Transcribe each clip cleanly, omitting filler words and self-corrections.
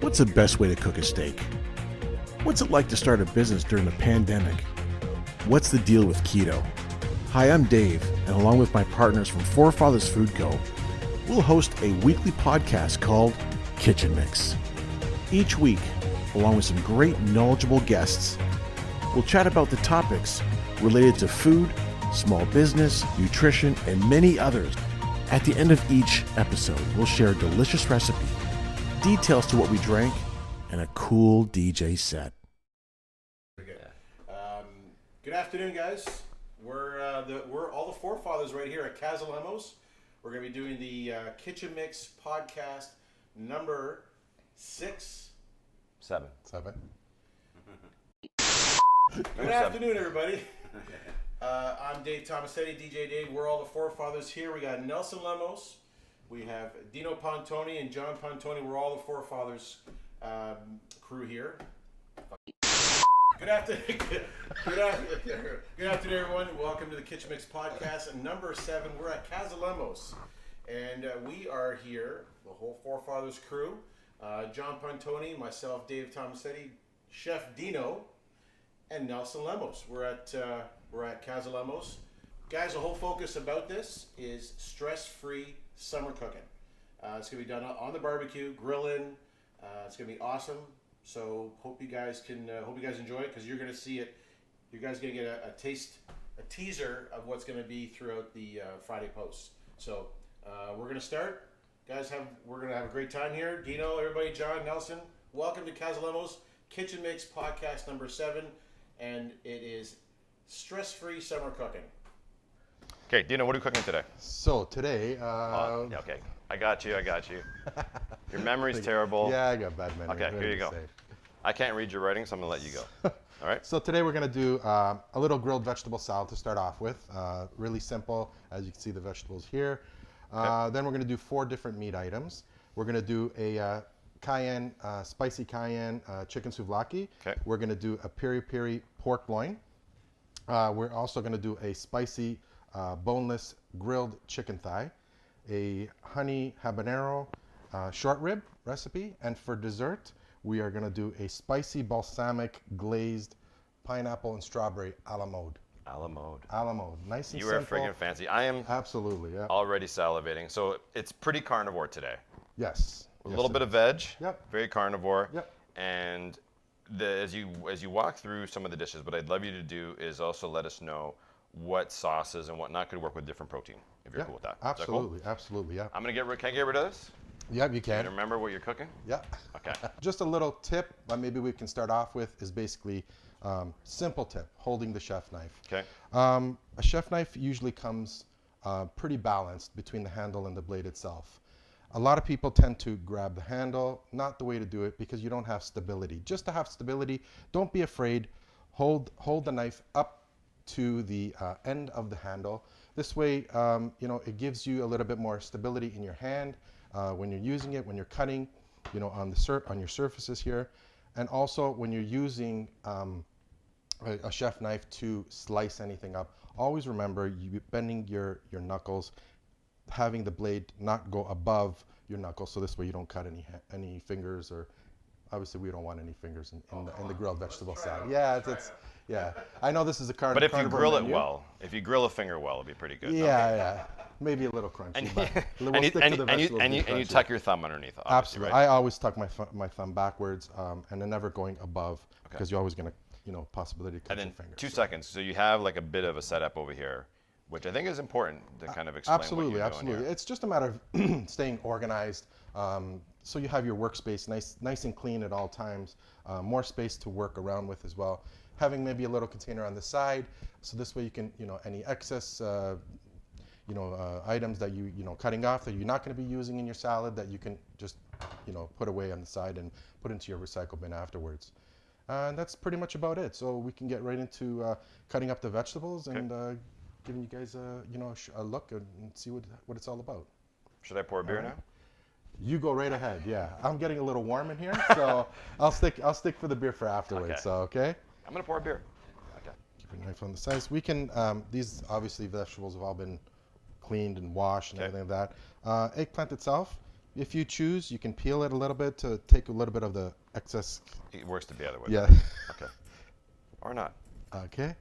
What's the best way to cook a steak? What's it like to start a business during the pandemic? What's the deal with keto? Hi, I'm Dave, and along with my partners from FourFathers Food Co., we'll host a weekly podcast called Kitchen Mix. Each week, along with some great knowledgeable guests, we'll chat about the topics related to food, small business, nutrition, and many others. At the end of each episode, we'll share a delicious recipe, details to what we drank, and a cool DJ set. Good afternoon, guys. We're all the forefathers right here at Casa Lemos. We're going to be doing the Kitchen Mix podcast number 6. 7. Good afternoon, everybody. I'm Dave Tomasetti, DJ Dave. We're all the forefathers here. We got Nelson Lemos. We have Dino Pontoni and John Pontoni. We're all the forefathers crew here. Good afternoon, everyone. Welcome to the Kitchen Mix podcast number 7. We're at Casa Lemos, and we are here, the whole forefathers crew. John Pontoni, myself, Dave Tomasetti, Chef Dino, and Nelson Lemos. We're at Casa Lemos. Guys, the whole focus about this is stress-free summer cooking. It's going to be done on the barbecue, grilling. It's going to be awesome. So hope you guys enjoy it, because you're going to see it. You guys are going to get a teaser of what's going to be throughout the Friday posts. So we're going to start. Guys, we're going to have a great time here. Dino, everybody, John, Nelson, welcome to Casa Lemos Kitchen Mix podcast number 7, and it is stress-free summer cooking. Okay, Dino, what are we cooking today? So today, okay, I got you. Your memory's terrible. Yeah, I got bad memory. Okay, here you go. I can't read your writing, so I'm gonna let you go. All right. So today we're gonna do a little grilled vegetable salad to start off with. Really simple, as you can see the vegetables here. Okay. Then we're gonna do 4 different meat items. We're gonna do a spicy cayenne chicken souvlaki. Okay. We're gonna do a peri-peri pork loin. We're also gonna do a spicy boneless grilled chicken thigh, a honey habanero short rib recipe, and for dessert we are going to do a spicy balsamic glazed pineapple and strawberry a la mode. A la mode. Nice and You simple. are friggin' fancy. I am Absolutely, yeah. already salivating. So it's pretty carnivore today. Yes. A little bit of veg. Yep. Very carnivore. Yep. And as you walk through some of the dishes, what I'd love you to do is also let us know what sauces and whatnot could work with different protein, if you're cool with that. Absolutely, Is that cool? absolutely, yeah. Can I get rid of this? Yep, you Can can. you remember what you're cooking? Yeah. Okay. Just a little tip that maybe we can start off with is basically simple tip, holding the chef knife. Okay. A chef knife usually comes pretty balanced between the handle and the blade itself. A lot of people tend to grab the handle, not the way to do it, because you don't have stability. Just to have stability, don't be afraid. Hold the knife up to the end of the handle. This way, it gives you a little bit more stability in your hand when you're using it, when you're cutting, on your surfaces here, and also when you're using a chef knife to slice anything up. Always remember, you bending your knuckles, having the blade not go above your knuckles, so this way you don't cut any fingers, or obviously we don't want any fingers in the grilled vegetable salad. Yeah, I know this is a But if you grill menu. it well, if you grill a finger well, it'd be pretty good. Yeah. Maybe a little crunchy, And you tuck your thumb underneath. Absolutely. Right? I always tuck my thumb backwards, and then never going above, because you're always going to, possibility to cut And then your fingers. 2 seconds. So you have like a bit of a setup over here, which I think is important to kind of explain what you're doing Absolutely. here. It's just a matter of staying organized, so you have your workspace nice and clean at all times. More space to work around with as well. Having maybe a little container on the side, so this way you can, any excess, items that cutting off that you're not going to be using in your salad, that you can just, put away on the side and put into your recycle bin afterwards. And that's pretty much about it. So we can get right into cutting up the vegetables and giving you guys a look and see what it's all about. Should I pour a beer now? You go right ahead. Yeah, I'm getting a little warm in here, so I'll stick for the beer for afterwards. Okay. So okay. I'm gonna pour a beer. Okay. Keep your knife on the sides. We can. These obviously vegetables have all been cleaned and washed and everything like that. Eggplant itself, If you choose, you can peel it a little bit to take a little bit of the excess. It works to be the other way. Yeah. Okay. Or not. Okay.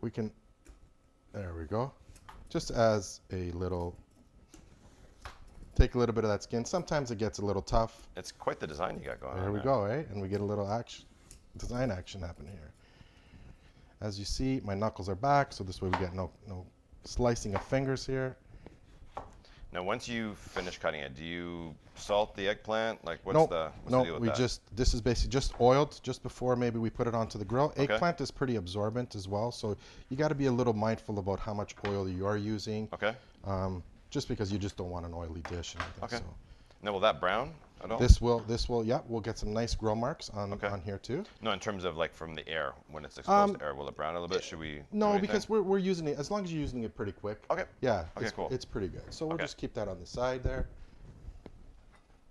We can. There we go. Just as a little. Take a little bit of that skin. Sometimes it gets a little tough. It's quite the design you got going on. There we go, right? And we get a little design action happening here. As you see, my knuckles are back, so this way we get no slicing of fingers here. Now, once you finish cutting it, do you salt the eggplant? Like, what's Nope. the No, deal with we that? this is basically just oiled just before maybe we put it onto the grill. Okay. Eggplant is pretty absorbent as well, so you got to be a little mindful about how much oil you are using. Okay. Just because you just don't want an oily dish and everything. Okay. So. Now, will that brown at all? This will, yeah, we'll get some nice grill marks on here too. No, in terms of like from the air, when it's exposed to air, will it brown a little bit? Should we? No, because we're using it, as long as you're using it pretty quick. Okay. Yeah, Okay, cool. It's pretty good. So we'll Okay. just keep that on the side there.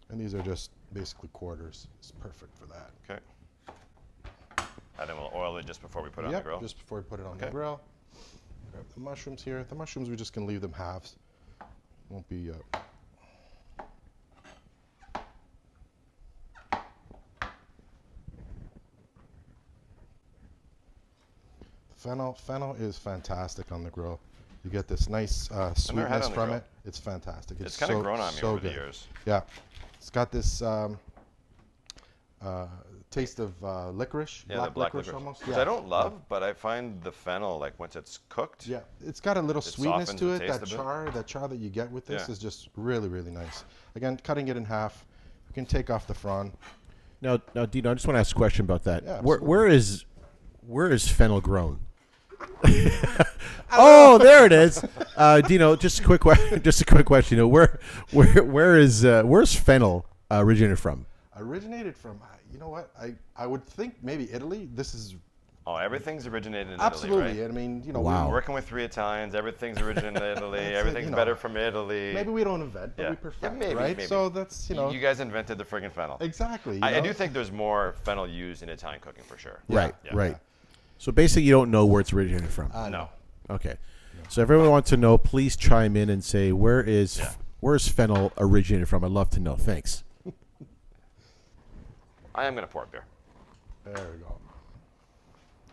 And these are just basically quarters. It's perfect for that. Okay. And then we'll oil it just before we put it on the grill. Just before we put it on the Okay. grill. Grab the mushrooms here. The mushrooms, we're just going to leave them halves. Won't be... Fennel is fantastic on the grill. You get this nice never had it sweetness on the from grill. it. It's fantastic. It's kind of grown on me so over the good. years. Yeah. It's got this taste of licorice, Yeah, the black licorice. almost. Which I don't love, but I find the fennel, like once it's cooked, Yeah, it's got a little sweetness softens to the it. taste a bit. That char that you get with this Yeah. is just really, really nice. Again, cutting it in half. You can take off the frond. Now, Dino, I just want to ask a question about that. Yeah, Where is fennel grown? Oh, there it is. Dino, just a quick question. You know, where's fennel originated from? Originated from, you know what? I would think maybe Italy. This is everything's originated in absolutely. Italy, right? I mean, you know, Wow. Working with 3 Italians, everything's originated in Italy. That's it, Everything's you know. better from Italy. maybe we don't invent, but Yeah. we Yeah, perfect, maybe, right? maybe. So that's, you know, You guys invented the friggin' fennel. exactly. I you know? do think there's more fennel used in Italian cooking for sure. Right, Yeah. right. So basically, you don't know where it's originated from. No. Okay. So everyone wants to know. Please chime in and say where's fennel originated from? I'd love to know. Thanks. I am going to pour a beer. There we go.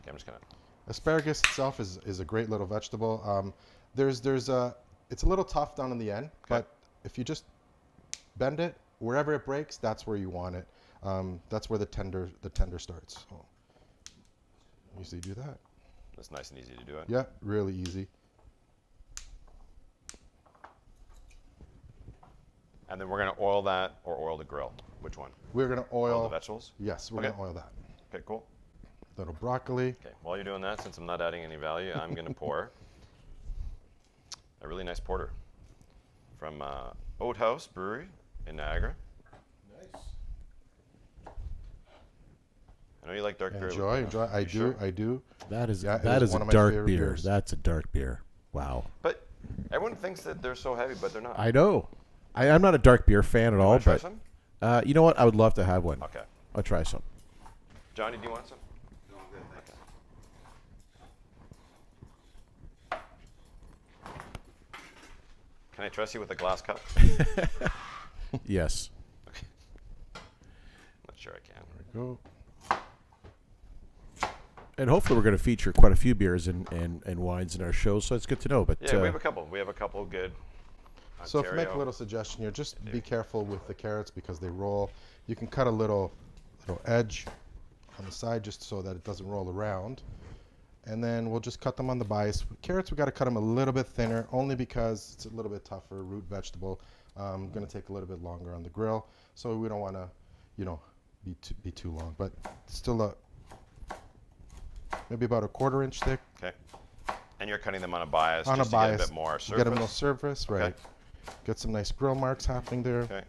Okay, I'm just going to. Asparagus itself is a great little vegetable. It's a little tough down in the end, but if you just bend it wherever it breaks, that's where you want it. That's where the tender starts. So easily do that. It's nice and easy to do it. Yeah, really easy. And then we're going to oil that or oil the grill. Which one? We're gonna Oil oil the vegetables? Yes, we're Okay. gonna oil that. Okay, cool. Little broccoli. Okay, while you're doing that, since I'm not adding any value, I'm going to pour a really nice porter from Oat House Brewery in Niagara. Nice. I know you like dark beer. Enjoy. I do. That is Yeah, it that is is one a of my dark favorite beer. beers. That's a dark beer. Wow. But everyone thinks that they're so heavy, but they're not. I know. I'm not a dark beer fan at all, Wanna try but some? you know what? I would love to have one. Okay. I'll try some. Johnny, do you want some? Can I trust you with a glass cup? Yes. Okay. Not sure I can. Go. And hopefully we're going to feature quite a few beers and wines in our show, so it's good to know. But Yeah, we have a couple. We have a couple good. So if I make a Ontario. little suggestion here, just be careful with the carrots because they roll. You can cut a little edge on the side just so that it doesn't roll around. And then we'll just cut them on the bias. Carrots, we got to cut them a little bit thinner only because it's a little bit tougher root vegetable. Going to take a little bit longer on the grill. So we don't want to, be too long. But still maybe about a 1/4 inch thick. Okay. And you're cutting them on a bias On just a to bias. get a bit more surface. Get them a little surface, Okay. right. Get some nice grill marks happening there. Okay.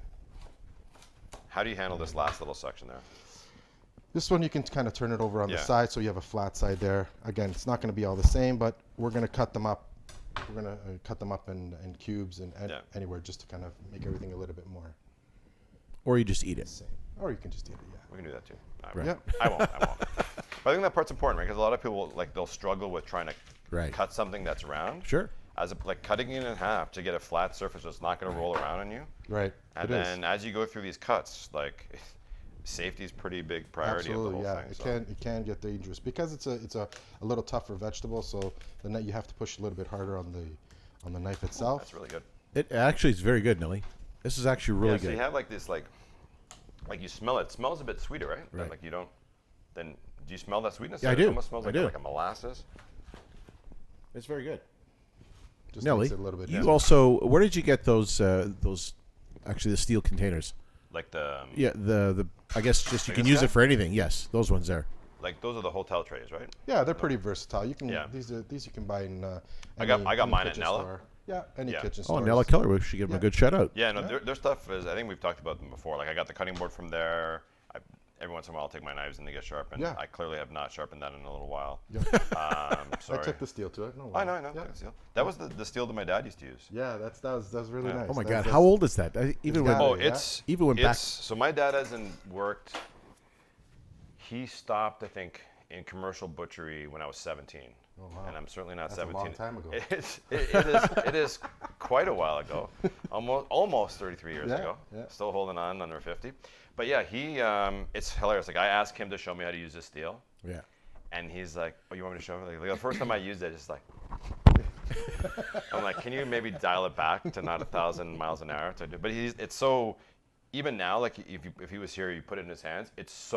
How do you handle this last little section there? This one you can kind of turn it over on the Yeah. side so you have a flat side there. Again, it's not going to be all the same, but we're going to cut them up. We're going to cut them up in cubes and Yeah. anywhere just to kind of make everything a little bit more or you just eat it. same. Or you can just eat it, yeah. We can do that too. I Right. won't. Yep. I won't. But I think that part's important, right? Because a lot of people they'll struggle with trying to Right. cut something that's round. Sure. like cutting it in half to get a flat surface so it's not going to roll around on you. Right. And then as you go through these cuts, like safety is pretty big priority of the whole yeah. thing. It can get dangerous because it's a little tougher vegetable, so then you have to push a little bit harder on the knife itself. That's really good. It actually is very good, Nelly. This is actually really Yeah, good. so you have like this like you smell it. It smells a bit sweeter, right? Right. Like you don't. Then do you smell that sweetness? Yeah, I It do. almost smells I like, do. like a molasses. It's very good. Just Nelly, makes it a little bit you different. also, where did you get those actually the steel containers? Like the Yeah, the I guess just you Like can this use guy? it for anything. Yes, those ones there. like those are the hotel trays, right? Yeah, they're pretty versatile. You can Yeah. these you can buy in. I got any mine at kitchen Nella. store. Yeah, any Yeah. kitchen Oh, store. Nella Keller, we should give them a good shout out. Yeah, no, their stuff is. I think we've talked about them before. Like I got the cutting board from there. Every once in a while, I'll take my knives and they get sharpened. Yeah. I clearly have not sharpened that in a little while. Yep. Sorry. I took the steel to it. No I worries. know. Yeah, Steel. That was the steel that my dad used to use. yeah, that was really nice. Oh my That's- God, how old is that? Even when got Oh, yeah. it's back. So my dad hasn't worked. He stopped, I think, in commercial butchery when I was 17. Oh, wow. And I'm certainly not That's a 17. long time ago. It is quite a while ago, almost 33 years Yeah, ago. yeah. Still holding on under 50. But yeah, he it's hilarious. Like I asked him to show me how to use this steel, Yeah. and he's like, "Oh, you want me to show you?" Like the first time I used it, it's like. I'm like, can you maybe dial it back to not 1,000 miles an hour to do? But it's so, even now, like if he was here, you put it in his hands. It's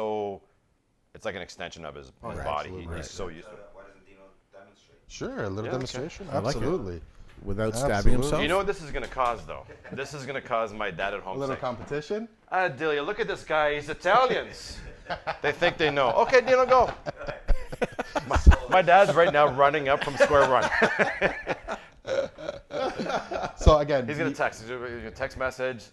like an extension of his right, body. absolutely. He's so used to it. Why doesn't Dino demonstrate? Sure, a little Yeah, okay. demonstration. I like it. Absolutely. Without stabbing Absolutely. himself. You know what this is going to cause, though? This is going to cause my dad at A home little saying, competition. Delia, look at this guy. He's Italians. They think they know. Okay, Dino, go. My dad's right now running up from square one. So again, He's going to text. He's going to text message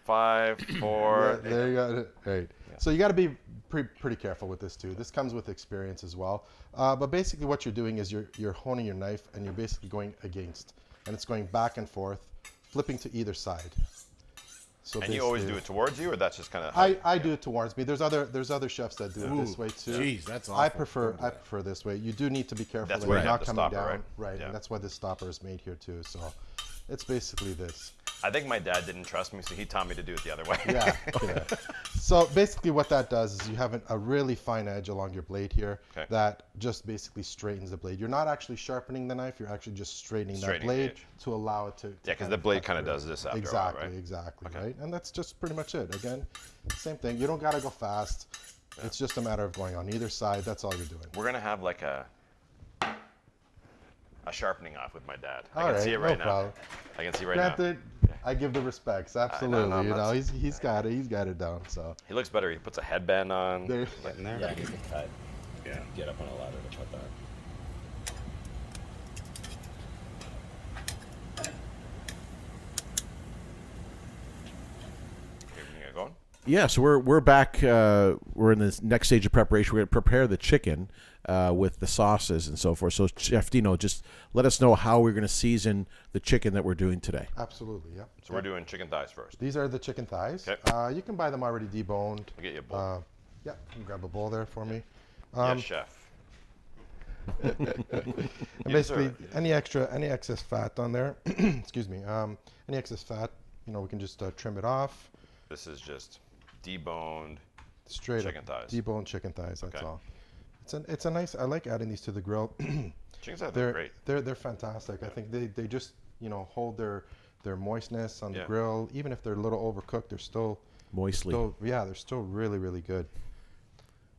5, 4. Yeah, there you got it. Right. So you got to be pretty careful with this too. This comes with experience as well. But basically, what you're doing is you're honing your knife and you're basically going against, and it's going back and forth, flipping to either side. So And you always do basically- it towards you, or that's just kind of. I do it towards me. There's other chefs that do it this way too. Jeez, that's I awful. prefer this way. You do need to be careful That's that why you're you have not the coming stopper, down. right? Yeah. And that's why this stopper is made here too. So it's basically this. I think my dad didn't trust me, so he taught me to do it the other way. Yeah. yeah. So basically what that does is you have a really fine edge along your blade here Okay. that just basically straightens the blade. You're not actually sharpening the knife, you're actually just straightening that Straightening the blade edge. to allow it to Yeah, because kind the of blade cut kind of through. does this after Exactly, a while, right? exactly, Okay. right? And that's just pretty much it. Again, same thing. You don't got to go fast. It's just a matter of going on either side. That's all you're doing. We're gonna have like a sharpening off with my dad. I All can right, see it no right now. problem. I can see right now. Granted, I give the respects. Absolutely. no, you know, that's- he's got it. He's got it down. So He looks better. He puts a headband on. there. Right in there. Yeah, you can cut. Yeah. Get up on a ladder to cut that. Here, we can get going. Yeah, so we're back. We're in this next stage of preparation. We're going to prepare the chicken with the sauces and so forth. So, Chef Dino, just let us know how we're going to season the chicken that we're doing today. Absolutely. Yep. So we're doing chicken thighs first. These are the chicken thighs. Okay. You can buy them already deboned. I'll get you a bowl. Yeah, you can grab a bowl there for me. Yes, chef. And Yes, basically, sir. any excess fat on there, excuse me, any excess fat, we can just trim it off. This is just deboned. Straight Chicken up, thighs. deboned chicken thighs. That's Okay. all. It's a nice. I like adding these to the grill. Chicken thighs are they're great. they're fantastic. I think they just hold their moistness on the Yeah. grill. Even if they're a little overcooked, they're still Moistly. they're still really really good.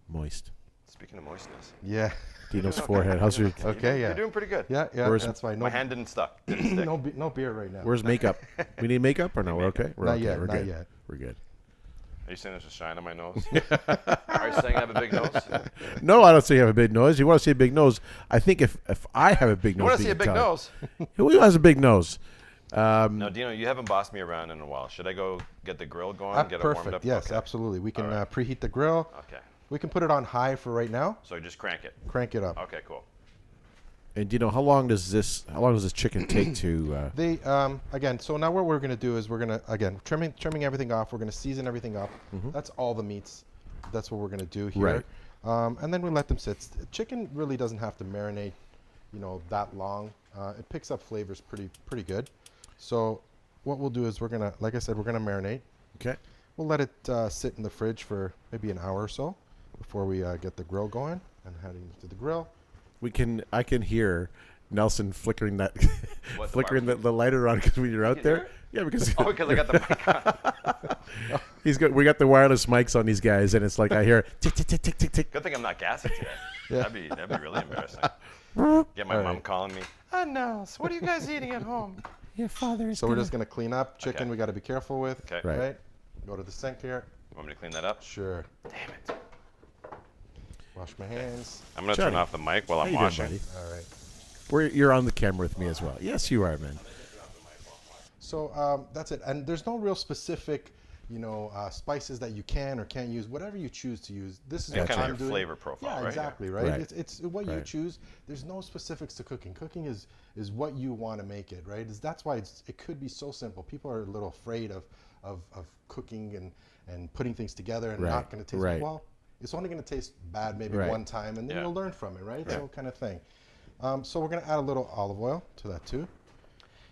Moist. Speaking of moistness. Yeah. Dino's forehead. How's your... Okay. You're Yeah. doing pretty good. Yeah. Yeah. Where's- That's fine. My hand didn't stuck. Didn't stick. No beer right now. Where's makeup? We need makeup or no? We're okay? We're Not okay. yet, We're not good. yet. We're good. Are you saying there's a shine on my nose? Are you saying I have a big nose? No, I don't say you have a big nose. You want to see a big nose? I think if I have a big You nose... want to see a being big Italian- nose? Who has a big nose? No, Dino, you haven't bossed me around in a while. Should I go get the grill going, get it warmed Perfect. up? Yes, Okay. absolutely. We can All right. preheat the grill. Okay. We can put it on high for right now. So just crank it. Crank it up. Okay, cool. And Dino, how long does this chicken take to... They again. So now what we're gonna do is we're gonna again trimming everything off. We're gonna season everything up. That's all the meats. That's what we're gonna do here. Right. And then we let them sit. Chicken really doesn't have to marinate you know, that long. It picks up flavors pretty good. So what we'll do is we're gonna, like I said, we're gonna marinate. Okay. We'll let it sit in the fridge for maybe an hour or so before we get the grill going and heading to the grill. I can hear Nelson flickering that, What, the flickering the barbecue? lighter on because when you're out can there. hear it? Yeah, because Oh, because I got the mic on. we got the wireless mics on these guys, and it's like I hear tick tick tick tick tick tick. Good thing I'm not gassing today. Yeah. That'd be really embarrassing. Get my All mom right. calling me. Nels, what are you guys eating at home? Your father is. So we're just gonna clean up chicken. Okay. We got to be careful with. Okay. Right. Go to the sink here. You want me to clean that up? Sure. Damn it. Wash my hands. I'm gonna Johnny, turn off the mic while How I'm you doing, washing. buddy? All right. You're on the camera with me as well. Yes, you are, man. So that's it. And there's no real specific, you know, spices that you can or can't use. Whatever you choose to use. This is Yeah, what kind of I'm your doing. flavor profile, Yeah, right? exactly. Right. Right. It's what you Right. choose. There's no specifics to cooking. Cooking is what you want to make it. Right. That's why it could be so simple. People are a little afraid of cooking and putting things together and Right, not going to taste right. well. It's only going to taste bad maybe Right. one time, and then Yeah. you'll learn from it. Right. Yeah. So kind of thing. So we're going to add a little olive oil to that too.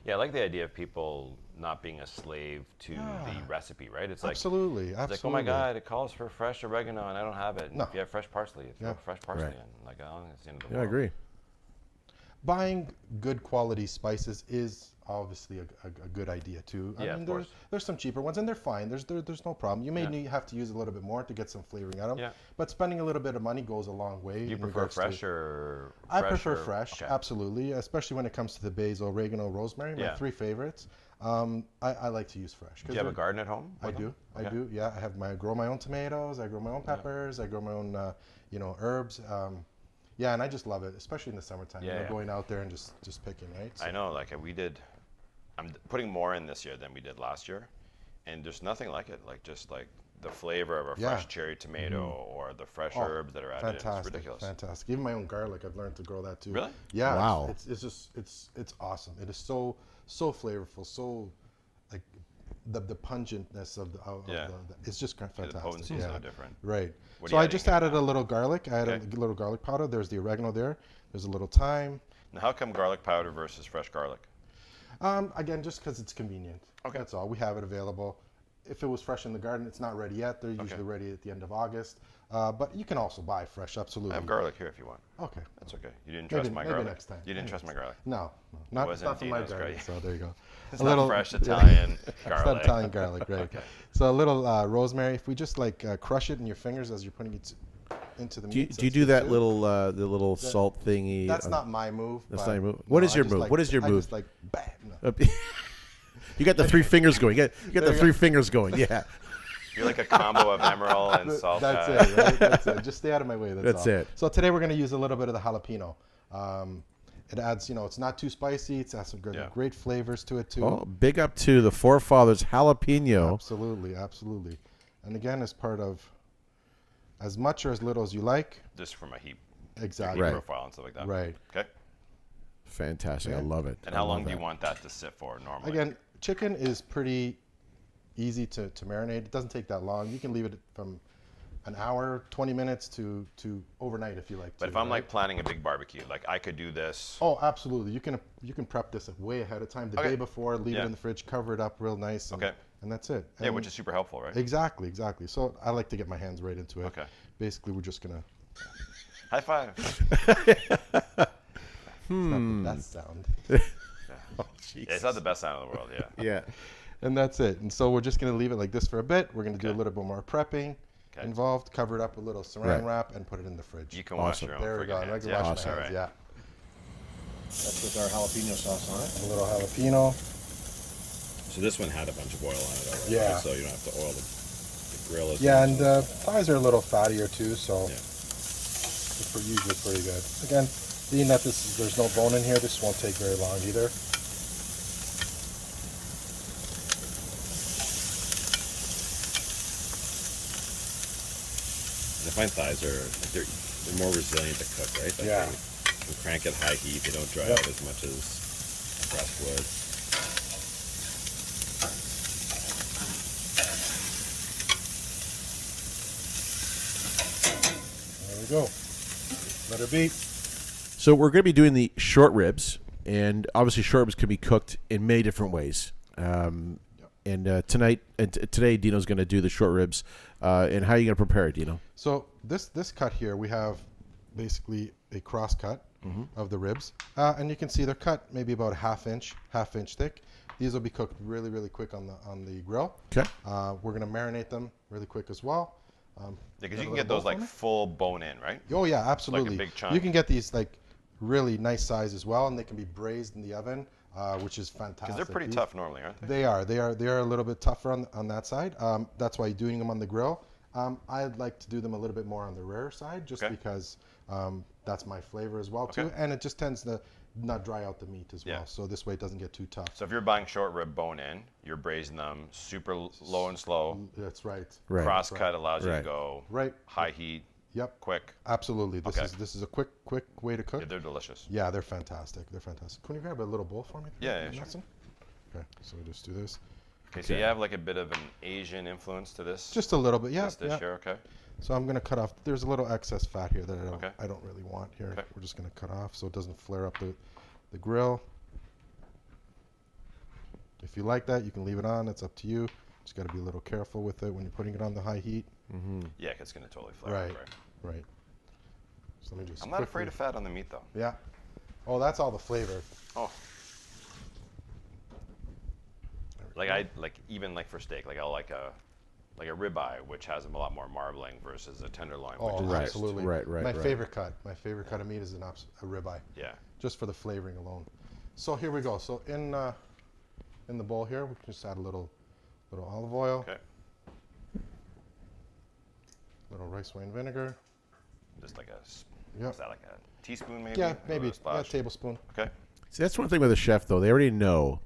Yeah, I like the idea of people not being a slave to the recipe, right? It's like Absolutely. it's like, oh my God, it calls for fresh oregano and I don't have it. And No. if you have fresh parsley, throw Yeah. fresh parsley Right. in. Like, I don't think it's the end of the Yeah, I world. agree. Buying good quality spices is obviously a good idea too. Yeah, of course. there's some cheaper ones and they're fine. There's no problem. You may Yeah. have to use a little bit more to get some flavoring out of them. Yeah. But spending a little bit of money goes a long way. Do you in prefer regards to- fresh or I prefer fresh, Okay. absolutely, especially when it comes to the basil, oregano, rosemary, my Yeah. 3 favorites. I like to use fresh. Do you have a garden at home? I with do. them? I Okay. do. Yeah, I grow my own tomatoes. I grow my own peppers. I grow my own, herbs. Yeah, and I just love it, especially in the summertime. Yeah, yeah. Going out there and just picking, right? So- I know, like we did. I'm putting more in this year than we did last year, and there's nothing like it. Like just like the flavor of a Yeah. fresh cherry tomato or the fresh Oh, herbs that are added in. It's fantastic, ridiculous. fantastic. Even my own garlic, I've learned to grow that too. Really? Yeah. Wow. It's just it's awesome. It is so flavorful. So like the pungentness of the Yeah. it's just Yeah, fantastic. the potency is so different. Right. What are So you I adding just in added now? a little garlic. I added Okay. a little garlic powder. There's the oregano there. There's a little thyme. Now, how come garlic powder versus fresh garlic? Again, just because it's convenient. Okay. That's all. We have it available. If it was fresh in the garden, it's not ready yet. They're usually ready at the end of August. But you can also buy fresh, absolutely. I have garlic here if you want. Okay. That's okay. You didn't trust my maybe garlic. next time. You didn't Maybe trust my garlic. No, not wasn't from my Dino's garden. garlic. So there you go. It's not fresh Italian It's garlic. not Italian garlic, right? So a little rosemary. If we just like crush it in your fingers as you're putting it into the Do you, meat. do you do that little the little salt thingy? That's on- not my move. That's but not your move? What is I your just move? like- What is your I move? just like bam. No. You got the 3 fingers going. You got the 3 fingers going. Yeah. You're like a combo of emerald and salt. That's guy. it, right? That's it. Just stay out of my way. That's all. it. So today we're going to use a little bit of the jalapeno. It adds, it's not too spicy. It has some good, Yeah. great flavors to it too. Oh, big up to the FourFathers jalapeno. Absolutely, absolutely. And again, as part of as much or as little as you like. Just for my heat, Exactly. Right. profile and stuff like that. Right. Okay. Fantastic. I Yeah. love it. And I how love long do you that. want that to sit for normally? Again, chicken is pretty easy to marinate. It doesn't take that long. You can leave it from an hour, 20 minutes to overnight if you like. But if I'm like planning a big barbecue, like I could do this. Oh, absolutely. You can prep this way ahead of time, the Okay. day before, leave it Yeah. in the fridge, cover it up real nice, and, Okay. and that's it. Yeah, And which is super helpful, right? exactly. So I like to get my hands right into it. Okay. Basically, we're just gonna. High five. It's not the best sound. Yeah, it's not the best sound in the world. Yeah. Yeah. And that's it. And so we're just gonna leave it like this for a bit. We're gonna do a Okay. little bit more prepping Okay. involved, cover it up with a little saran Right. wrap, and put it in the fridge. You can wash Awesome. your own There we friggin' go. I hands. can Yeah. wash Awesome. my All hands. right. Yeah. That's with our jalapeno sauce on it. A little jalapeno. So this one had a bunch of oil on it already. Yeah. right? So you don't have to oil the grill as Yeah, much. and thighs are a little fattier too, so Yeah. it's usually pretty good. Again, being that there's no bone in here, this won't take very long either. I find thighs they're more resilient to cook, right? Like Yeah. They can crank at high heat. They don't dry Yep. out as much as breast would. There we go. Let her beat. So we're going to be doing the short ribs, and obviously short ribs can be cooked in many different ways. And today, Dino's going to do the short ribs. And how are you going to prepare it, Dino? So this cut here, we have basically a cross cut of the ribs, and you can see they're cut maybe about a half inch thick. These will be cooked really, really quick on the grill. Okay. We're going to marinate them really quick as well. Because you can get those like full bone in, right? Oh yeah, absolutely. Like a big chunk. You can get these like really nice size as well, and they can be braised in the oven, which is fantastic. Because they're pretty tough normally, aren't they? They are a little bit tougher on that side. That's why doing them on the grill. I'd like to do them a little bit more on the rare side, just because that's my flavor as well too, and it just tends to not dry out the meat as well. So this way it doesn't get too tough. So if you're buying short rib bone in, you're braising them super low and slow. That's right. Cross cut allows you to go high heat. Yep. Quick. Absolutely. This is a quick way to cook. Yeah, they're delicious. Yeah, they're fantastic. Can you grab a little bowl for me? Yeah, sure. Okay, so we just do this. Okay, so you have like a bit of an Asian influence to this. Just a little bit, yeah. This dish here, okay. So I'm going to cut off. There's a little excess fat here that I don't really want here. Okay. We're just going to cut off so it doesn't flare up the grill. If you like that, you can leave it on. It's up to you. Just got to be a little careful with it when you're putting it on the high heat. Yeah, 'cause it's going to totally flare up, Right. So let me just. I'm not afraid of fat on the meat though. Yeah. Oh, that's all the flavor. Oh. Like even for steak, like I'll like a ribeye, which has a lot more marbling versus a tenderloin. Oh, which is absolutely. Right. My favorite cut of meat is a ribeye. Yeah. Just for the flavoring alone. So here we go. So in the bowl here, we can just add a little olive oil. Okay. Little rice wine vinegar. Just like Yep. is that like a teaspoon maybe? Yeah, Or maybe. a splash? A tablespoon. Okay. See, that's one thing with a chef, though. They already know,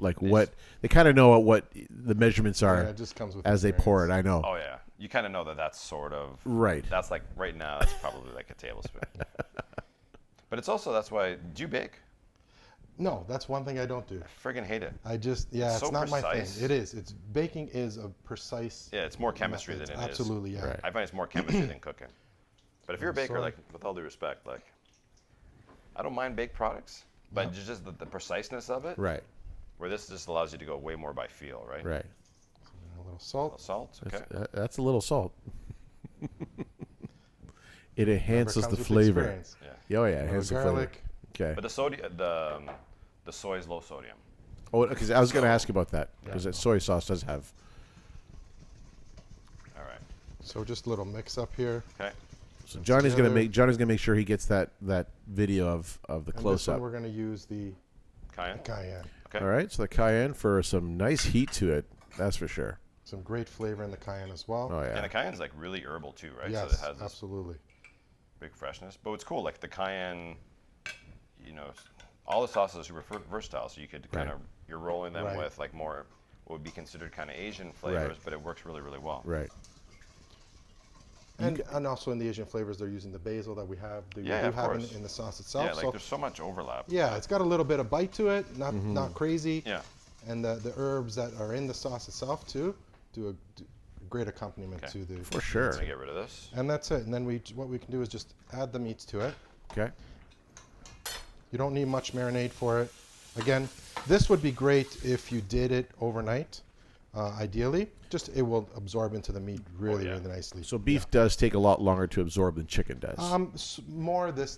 they kind of know what the measurements are Yeah, it just comes with as they pour it. I know. Oh yeah. You kind of know that that's sort of Right. That's like right now. That's probably like a tablespoon. But it's also that's why. Do you bake? No, that's one thing I don't do. I friggin' hate it. It's so not my precise. thing. It is. Baking is a precise. Yeah, it's more chemistry method. than it is. Absolutely, yeah. Right. I find it's more chemistry than cooking. But if you're a baker, sorry. like with all due respect, like I don't mind baked products, but just the preciseness of it. Right. Where this just allows you to go way more by feel, right? Right. A little salt. Salt. Okay. That's a little salt. It enhances Comes the with flavor. experience. Yeah. Oh yeah, it enhances the flavor. Garlic. Okay. But the soy is low sodium. Oh, because I was going to ask you about that because that soy sauce does have. All right. So just a little mix up here. Okay. So Johnny's going to make sure he gets that video of the And close this one up. we're going to use the Cayenne. cayenne. Okay. All right, so the cayenne for some nice heat to it. That's for sure. Some great flavor in the cayenne as well. Oh And yeah. the cayenne's like really herbal too, right? Yes, So it has this absolutely. big freshness. But it's cool, like the cayenne, all the sauces are super versatile. So you could kind of, you're rolling them Right. with like more, what would be considered kind of Asian flavors, Right. but it works really, really well. Right. And also in the Asian flavors, they're using the basil that we have. We Yeah, do of have course. in the sauce itself. Yeah, like so there's so much overlap. yeah, it's got a little bit of bite to it, not crazy. Yeah. And the herbs that are in the sauce itself too do a great accompaniment Okay. to the. For sure. I'm gonna get rid of this. And that's it. And then what we can do is just add the meats to it. Okay. You don't need much marinade for it. Again, this would be great if you did it overnight. Ideally, just it will absorb into the meat really, really nicely. So beef does take a lot longer to absorb than chicken does. More this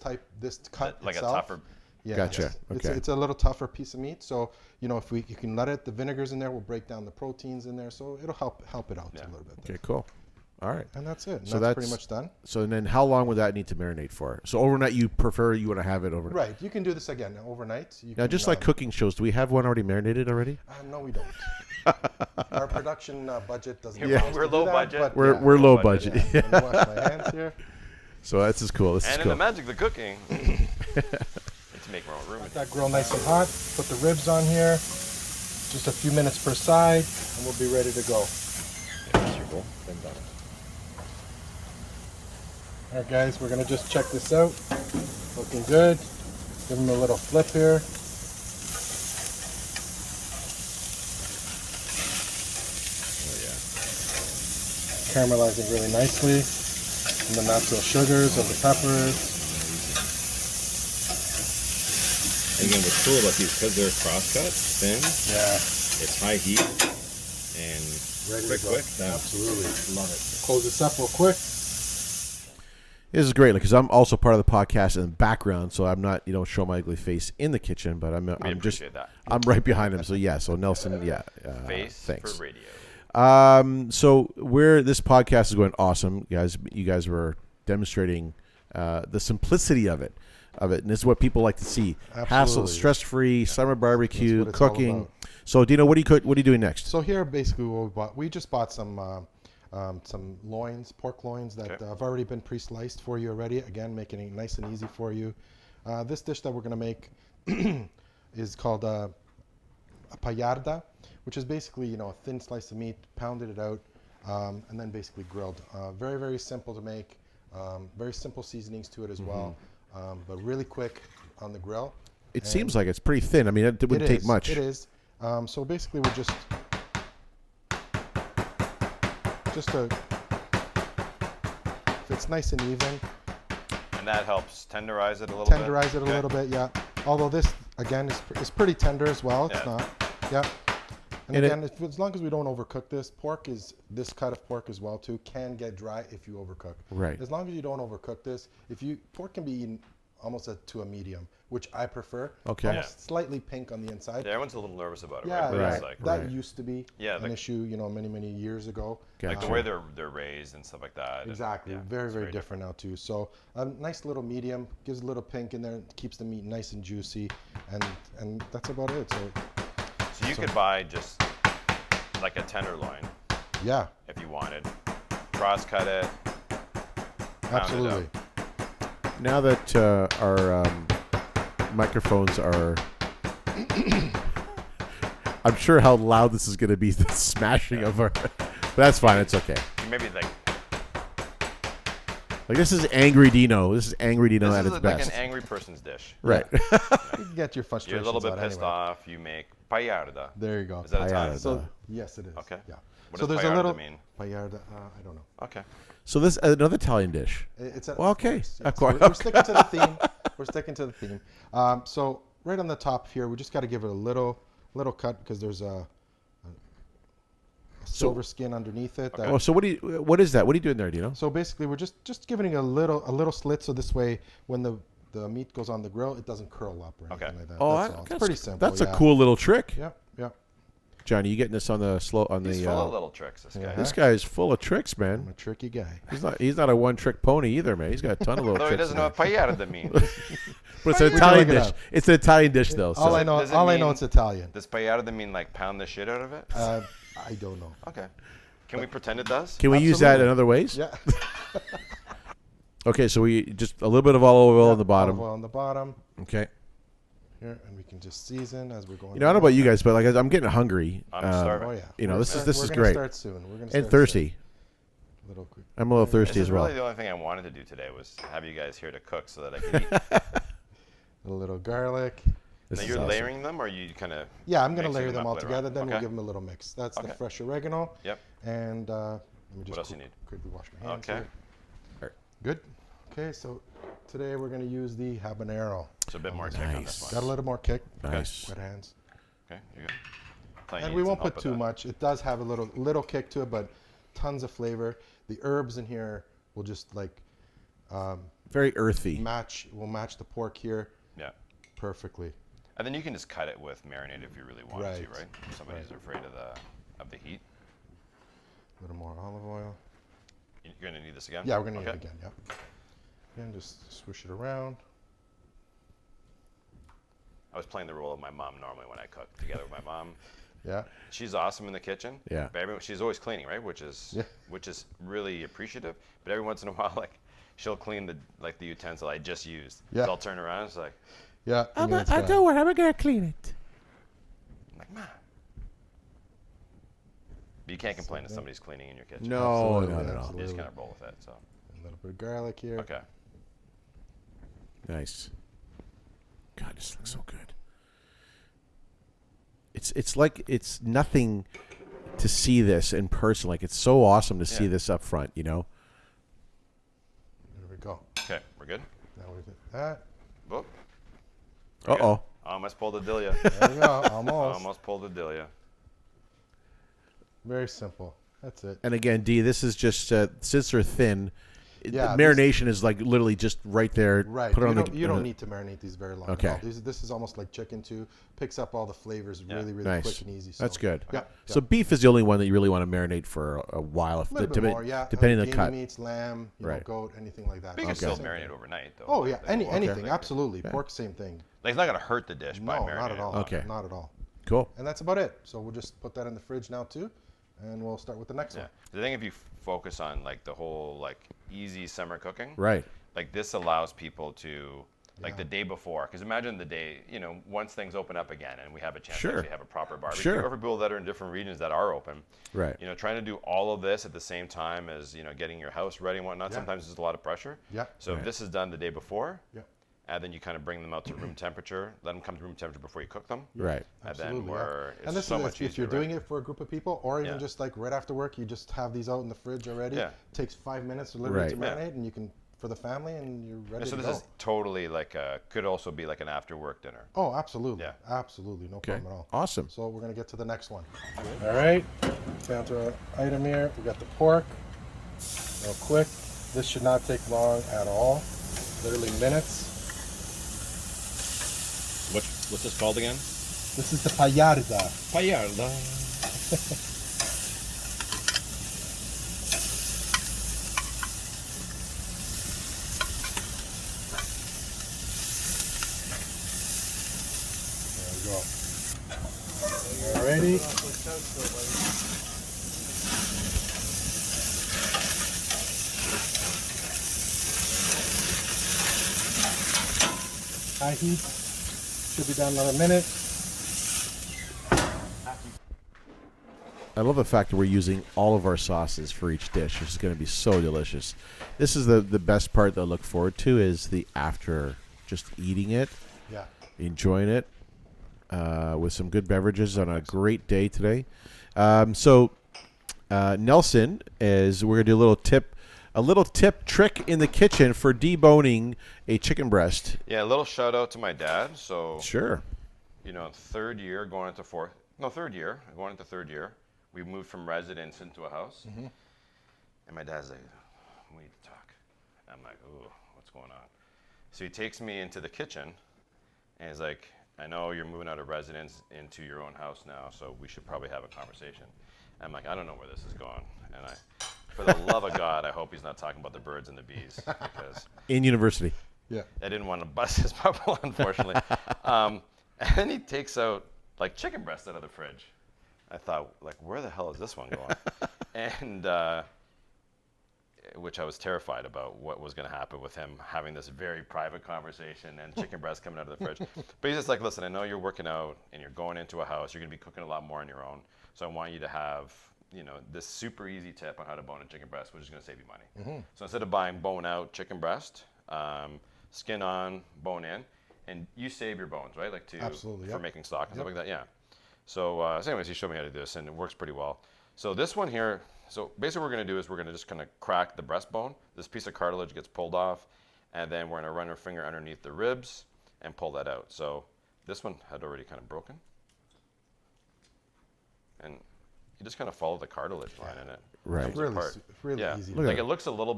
cut Like itself. a tougher. Yeah, Gotcha. yes. Okay. It's a little tougher piece of meat. So if you can let it, the vinegars in there will break down the proteins in there. So it'll help it out a little bit. Okay, cool. All right. And that's it. And So that's pretty much done. So then how long would that need to marinate for? So overnight you want to have it overnight. Right. You can do this again overnight. Now, just like cooking shows, do we have one already marinated already? No, we don't. Our production budget doesn't. Yeah, allow us we're to do low that, budget. but We're low budget. Yeah. Let me wash my hands here. So that's just cool. This is And in cool. the magic of the cooking, to make more room. Let that grill nice and hot. Put the ribs on here. Just a few minutes per side, and we'll be ready to go. All right, guys, we're gonna just check this out. Looking good. Give them a little flip here. Caramelizing really nicely. And the natural sugars of the peppers. And again, what's cool about these, because they're crosscut, thin, Yeah. it's high heat, and Ready quick, to go. done. Absolutely. Love it. Close this up real quick. This is great because I'm also part of the podcast in the background, so I'm not, show my ugly face in the kitchen, but I'm just, appreciate that. I'm right behind him. So yeah, so Nelson, yeah, Face thanks. for radio. So this podcast is going awesome, guys. You guys were demonstrating the simplicity of it, and this is what people like to see: hassle, Absolutely. stress-free, summer barbecue, That's what it's all cooking. about. So Dino, what are you doing next? So here, basically, what we bought, we just bought some loins, pork loins that Okay. have already been pre-sliced for you already. Again, making it nice and easy for you. This dish that we're going to make is called a payarda, which is basically, a thin slice of meat, pounded it out, and then basically grilled. Very, very simple to make. Very simple seasonings to it as well, but really quick on the grill. It seems like it's pretty thin. I mean, it wouldn't take much. It is. So basically, we're just if it's nice and even, And that helps tenderize it a little tenderize bit. it a little bit, yeah. Although this, again, is pretty tender as well. It's Yeah. not, yeah. And And again, as long as we don't overcook this, this cut of pork as well too, can get dry if you overcook. Right. As long as you don't overcook this, pork can be eaten almost to a medium, which I prefer. Okay. Almost slightly pink on the inside. Yeah, everyone's a little nervous about it, Yeah, right? But Right. it's like, that used to be Yeah, an like- issue, many, many years ago. Gotcha. like the way they're raised and stuff like that. and- Exactly. yeah, very, it's very different now too. So a nice little medium, gives a little pink in there, keeps the meat nice and juicy, and that's about it. So you could buy just like a tenderloin Yeah, if you wanted, cross cut it. absolutely. Now that our microphones are, I'm sure how loud this is going to be, the smashing of our, but that's fine. It's okay. Maybe like This is Angry Dino. This is Angry Dino this at is its like best. an angry person's dish. Right. You can get your You're frustrations a little bit out pissed anyway. off. You make payarda. There you go. Is that Italian? Payarda. So yes, it is. Okay. Yeah. What so does there's a payarda little mean? payarda. I don't know. Okay. So this another Italian dish. It's Well, okay. yeah, Of so course. we're sticking to the theme. We're sticking to the theme. So right on the top here, we just got to give it a little cut because there's a silver skin underneath it. that- Oh, so what is that? What are you doing there, Dino? So basically, we're just giving it a little slit, so this way, when the meat goes on the grill, it doesn't curl up or anything Okay. like that. Oh, that's all. It's pretty simple. That's yeah. a cool little trick. Yep. Johnny, you getting this on the He's full of the little tricks. This guy. Yeah. this guy is full of tricks, I'm man. a tricky guy. He's not a one-trick pony either, man. He's got a ton of little Though he tricks. doesn't know what payarda means. But it's an can Italian look it dish. up. It's an Italian dish, though. All So. I know, does it mean- it's Italian. Does payarda mean like pound the shit out of it? I don't know. Okay. Can we pretend it does? Can we use that in Absolutely. other ways? Yeah. Okay, so we just a little bit of olive oil on the bottom. Olive oil on the bottom Okay. here, and we can just season as we're going. I don't know about you guys, but I'm getting hungry. I'm starving. Oh yeah. This is we're gonna great. Start soon. We're gonna And start thirsty. soon. Little quick. I'm a little This thirsty is as well. really the only thing I wanted to do today was have you guys here to cook so that I could eat. A little garlic. This Now is you're awesome. layering them, or you kind of? Yeah, I'm gonna Mixing layer them them up all later together. on. Then we'll Okay. give them a little mix. That's the Okay. fresh oregano. Yep. And let me just else you need? quickly wash my hands. Okay. Here. Good. Okay, so today we're gonna use the habanero. So a bit more kick on this Nice. one. Got a little more kick. Nice. Wet hands. Okay, you're good. Thought you And needed we some won't help put with too that. much. It does have a little kick to it, but tons of flavor. The herbs in here will just like Very earthy. match the pork here Yeah. perfectly. And then you can just cut it with marinade if you really want to, Right. right? If somebody's afraid of the heat. A little more olive oil. You're gonna need this again? Yeah, we're gonna need Okay. it again. Yeah. And just swish it around. I was playing the role of my mom normally when I cook together with my mom. Yeah. She's awesome in the kitchen. Yeah. But she's always cleaning, right? Which is really appreciative. But every once in a while, like she'll clean the utensil I just used. Yeah. So I'll turn around. It's like, Yeah. I don't worry. I'm gonna clean it. I'm like, Ma. But you can't complain if somebody's cleaning in your kitchen. No, Absolutely, no. You just absolutely. kind of roll with it. So A little bit of garlic here. okay. Nice. God, this looks so good. It's like it's nothing to see this in person. Like it's so awesome to see Yeah. this up front. There we go. Okay, we're good. Now we get that. Whoop. Uh oh. Almost pulled a Delia. There you go. Almost. Almost pulled a Delia. Very simple. That's it. And again, D, this is just since they're thin. Yeah, the marination is like literally just right there. Right. Put it You on don't need to marinate these very long. Okay. At all. This is almost like chicken too. Picks up all the flavors really, really Nice. quick and easy. So, That's good. Yeah. So beef is the only one that you really want to marinate for a while, A little bit more, yeah. depending on the Gamey cut. meats, lamb, Right. goat, anything like that. But you can still Same marinate thing. overnight, though. Oh yeah, Like, anything, like, absolutely. Pork, same thing. Like, it's not going to hurt the dish by No, marinating. not at all. Okay. Not at all. Cool. And that's about it. So we'll just put that in the fridge now too, and we'll start with the next Yeah. one. The thing, if you focus on like the whole like easy summer cooking, Right. like this allows people to like Yeah. the day before, because imagine the day, once things open up again and we have a chance Sure. to actually have a proper barbecue. Sure. Or for people that are in different regions that are open, Right. trying to do all of this at the same time as getting your house ready and whatnot. Yeah. Sometimes there's a lot of pressure. Yeah. So if this is done the day before, Yeah. and then you kind of bring them out to room temperature, let them come to room temperature before you cook them. Right. And Absolutely. then where it's And this so is much if you're easier, doing right? it for a group of people, or even Yeah. just like right after work, you just have these out in the fridge already. Yeah. Takes 5 minutes literally to Right. marinate, and you can for the family, and you're ready And so to this go. is totally like could also be like an after work dinner. Oh, absolutely. Yeah. Absolutely. No Okay. problem at all. Awesome. So we're going to get to the next one. All right. Down to our item here. We got the pork. Real quick. This should not take long at all. Literally minutes. What's this called again? This is the payarda. Payarda. There we go. Alrighty. High heat. Should be done another minute. I love the fact that we're using all of our sauces for each dish, which is going to be so delicious. This is the best part that I look forward to is the after, just eating it, Yeah. enjoying it with some good beverages on a great day today. So Nelson is we're going to do a little tip trick in the kitchen for deboning a chicken breast. Yeah, a little shout out to my dad. So Sure. third year going into third year, we moved from residence into a house. And my dad's like, we need to talk. I'm like, ooh, what's going on? So he takes me into the kitchen and he's like, I know you're moving out of residence into your own house now, so we should probably have a conversation. I'm like, I don't know where this is going. And for the love of God, I hope he's not talking about the birds and the bees because In university. Yeah. I didn't want to bust his bubble, unfortunately. And then he takes out like chicken breast out of the fridge. I thought, like, where the hell is this one going? And which I was terrified about what was going to happen with him having this very private conversation and chicken breast coming out of the fridge. But he's just like, listen, I know you're working out and you're going into a house. You're going to be cooking a lot more on your own. So I want you to have, this super easy tip on how to bone a chicken breast, which is going to save you money. So instead of buying bone out chicken breast, skin on, bone in, and you save your bones, right? Like Absolutely, for yep. making stock and stuff like that. Yeah. So, anyways, he showed me how to do this, and it works pretty well. So this one here, so basically what we're going to do is we're going to just kind of crack the breastbone. This piece of cartilage gets pulled off, and then we're going to run our finger underneath the ribs and pull that out. So this one had already kind of broken. And you just kind of follow the cartilage line in it. Right. Comes Really, apart. really Yeah. easy. Look at Like it. it looks a little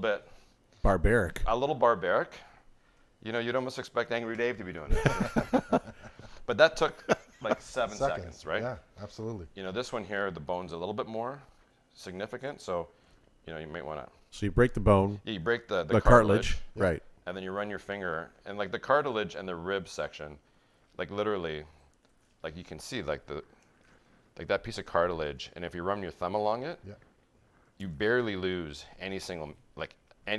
Barbaric. barbaric. You'd almost expect Angry Dave to be doing this. But that took like 7 seconds, right? Yeah, absolutely. This one here, the bone's a little bit more significant, so you might want to. So you break the bone, You break the the cartilage, cartilage. Right. and then you run your finger, and like the cartilage and the rib section, like literally, like you can see like that piece of cartilage, and if you run your thumb along it, Yeah. you barely lose any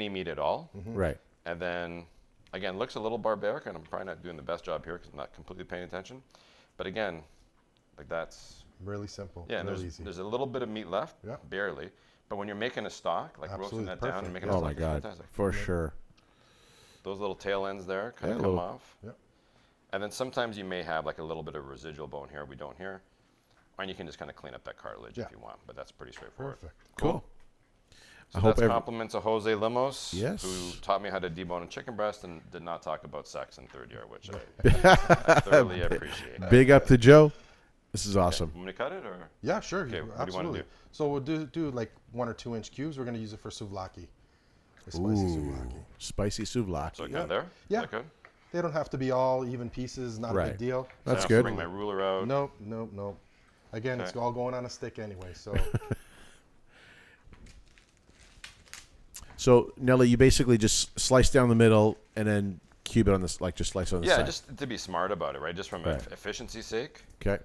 meat at all. Right. And then, again, looks a little barbaric, and I'm probably not doing the best job here because I'm not completely paying attention. But again, like that's, Really simple. yeah, and really easy. there's a little bit of meat left, Yeah. barely. But when you're making a stock, like roasting Absolutely that down perfect, and making yeah. a Oh stock, my it's God. fantastic. For sure. Those little tail ends there kind Yeah, of come little- off. Yep. And then sometimes you may have like a little bit of residual bone here we don't here. And you can just kind of clean up that cartilage Yeah. if you want, but that's pretty straightforward. Perfect. Cool. So hope that's compliments of Jose Limos, Yes. who taught me how to debone a chicken breast and did not talk about sex in third year, which I thoroughly appreciate. Big up to Joe. This is awesome. Want me to cut it or? Yeah, sure. Okay, what do you wanna absolutely. do? So we'll do like 1 or 2 inch cubes. We're going to use it for souvlaki. The spicy souvlaki. Spicy souvlaki. So kind of there? Yeah. Is that good? They don't have to be all even pieces. Not a Right. big deal. So I That's have to good. Bring my ruler out. Nope. Again, it's Okay. all going on a stick anyway. So So Nelly, you basically just slice down the middle and then cube it on this, like just slice on the Yeah, side. just to be smart about it, right? Just from Right. efficiency's sake, Okay.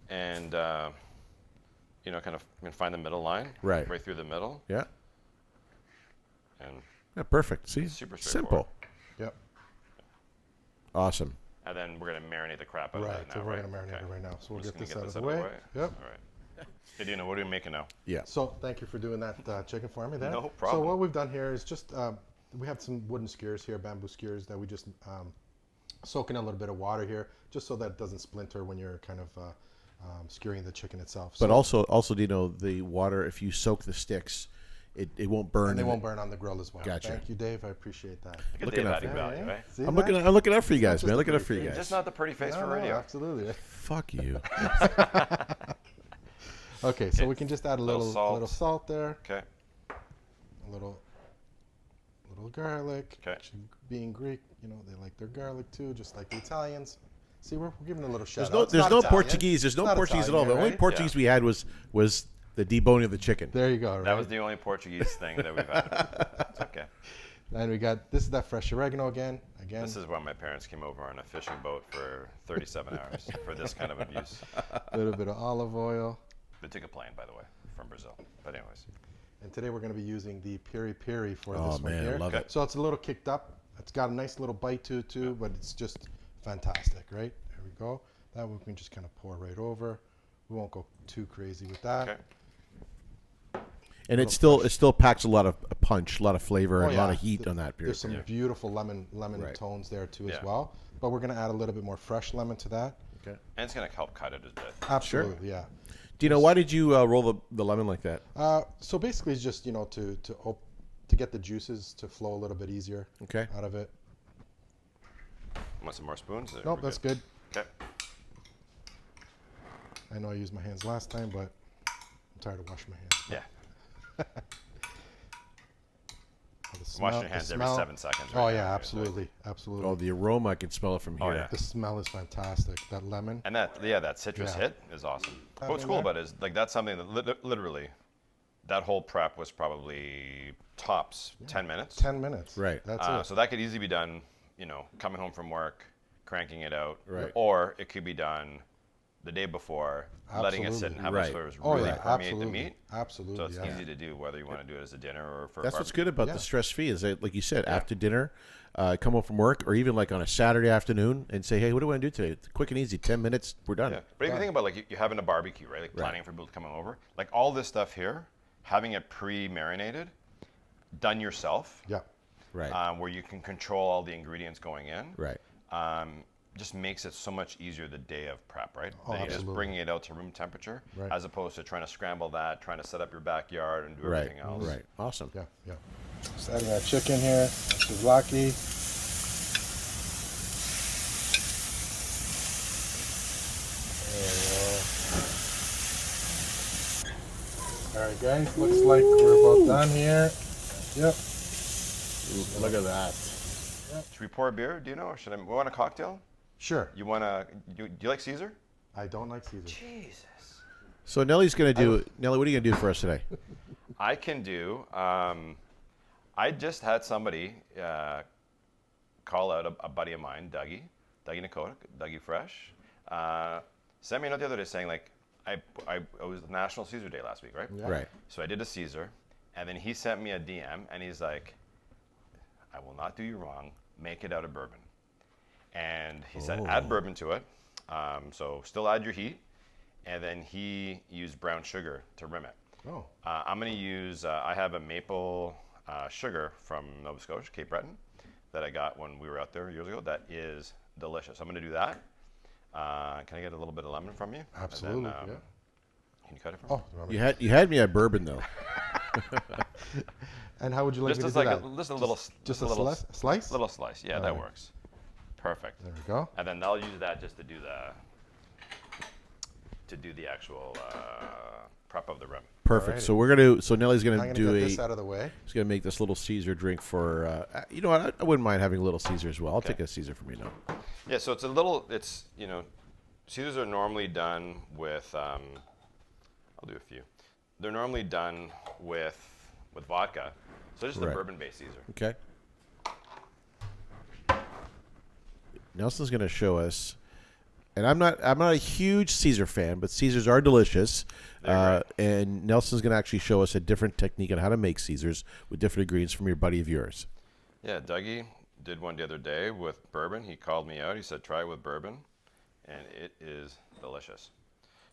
and kind of find the middle line, Right. through the middle, Yeah. and Yeah. Perfect. See, Super straightforward. simple. yep. Awesome. and then we're gonna marinate the crap out of Right. it now, So we're right? going to marinate Okay. it right now. So we'll Just get gonna this out of the way. Yep. All right. Hey, Dino, what are we making now? Yeah. So thank you for doing that chicken for me there. No So problem. what we've done here is just, we have some wooden skewers here, bamboo skewers that we just soak in a little bit of water here, just so that it doesn't splinter when you're kind of skewering the chicken itself. But So, also, do you know the water? If you soak the sticks, it won't burn. and they in won't it. burn on the grill as well. Gotcha. Thank you, Dave. I appreciate that. Look at Looking Dave out adding for value, Yeah, right? see I'm that? looking out for you guys, just man. a Looking out pretty for you face. guys. Just not the pretty face for No, radio. absolutely. Fuck you. Okay, so we can just add a Little little salt. salt there, Okay. a little garlic. Okay. Actually, being Greek, they like their garlic too, just like the Italians. See, we're giving a little shout There's no out. It's not Italian. Portuguese. There's no Not Portuguese at all. Italian The here, only right? Portuguese we had was the deboning of the chicken. There you go. Right? That was the only Portuguese thing that we've had. It's okay. And we got this is that fresh oregano again. This is why my parents came over on a fishing boat for 37 hours for this kind of abuse. a little bit of olive oil. They took a plane, by the way, from Brazil. But anyways, And today we're going to be using the piri piri for Oh, this one man, I here. love it. So it's a little kicked up. It's got a nice little bite to it too, but it's just fantastic, right? There we go. That we can just kind of pour right over. We won't go too crazy with that. okay. And it still packs a lot of punch, a lot of flavor, and a lot yeah. of heat on that beer. There's some beautiful lemon Right. tones there too as Yeah. well. But we're going to add a little bit more fresh lemon to that. Okay. And it's gonna help cut it a bit. Absolutely, yeah. Do you know why did you roll the lemon like that? So basically, it's just to get the juices to flow a little bit easier Okay. out of it. Want some more spoons? Or Nope, we're that's good. Okay. I know I used my hands last time, but I'm tired of washing my hands. Yeah. The smell- Wash your hands the every smell- 7 seconds. Oh right yeah, now, absolutely, absolutely. Oh, the aroma, I can smell it from here. Oh, yeah. The smell is fantastic. That lemon. And that citrus Yeah. hit is awesome. That What's in cool there? about it is that's something that literally, that whole prep was probably tops 10 minutes. 10 minutes. Right. That's it. So that could easily be done, coming home from work, cranking it out. Right. Or it could be done the day before, letting it sit and have Right. those flavors Oh really yeah, permeate absolutely. the meat. Absolutely. So it's yeah. easy to do whether you want to do it as a dinner or for That's what's barbecue. good about Yeah. the stress free is that, like you said, after dinner, come home from work, or even like on a Saturday afternoon, and say, hey, what do I want to do today? It's quick and easy, 10 minutes, we're done. Yeah. But if you think about you having a barbecue, right? Like planning for people coming over, like all this stuff here, having it pre-marinated, done yourself, Yeah. Right. where you can control all the ingredients going in. Right. Just makes it so much easier the day of prep, right? Oh, Then you're just absolutely. bringing it out to room temperature, Right. as opposed to trying to scramble that, trying to set up your backyard and do Right. everything else. Right. Awesome. Yeah. Yeah. Just adding that chicken here. Souvlaki. There we go. All right, guys. Looks like we're about done here. Yep. Look at that. Should we pour a beer? Do you know? Or should I? We want a cocktail? Sure. You want to? Do you like Caesar? I don't like Caesar. Jesus. So Nelly's going to do, Nelly, what are you going to do for us today? I can do. I just had somebody call out a buddy of mine, Dougie Nakota, Dougie Fresh. Sent me a note the other day saying like, it was National Caesar Day last week, right? Yeah. Right. So I did a Caesar, and then he sent me a DM, and he's like, I will not do you wrong. Make it out of bourbon. And he said, add bourbon to it. So still add your heat. And then he used brown sugar to rim it. Oh. I'm going to use, I have a maple sugar from Nova Scotia, Cape Breton, that I got when we were out there years ago. That is delicious. I'm going to do that. Can I get a little bit of lemon from you? And then, Absolutely. Yeah. Can you cut it for me? Oh. You had me at bourbon, though. And how would you like Just me to as do like that? just a little, Just a little slice? little slice. Yeah, that Alright. works. Perfect. There we go. And then I'll use that just to do the actual prep of the rim. Perfect. Alrighty. So we're gonna. So Nelly's I'm gonna going to do get a. this out of the way. He's gonna make this little Caesar drink for. You know what? I wouldn't mind having a little Caesar as well. I'll take a Caesar for me now. Yeah, so it's a little. It's Caesars are normally done with. I'll do a few. They're normally done with vodka. So this is Right. a bourbon-based Caesar. Okay. Nelson's gonna show us, and I'm not a huge Caesar fan, but Caesars are delicious. They're And Nelson's gonna actually show us a different technique on how to make Caesars with different ingredients from your buddy of yours. Yeah, Dougie did one the other day with bourbon. He called me out. He said, try it with bourbon, and it is delicious.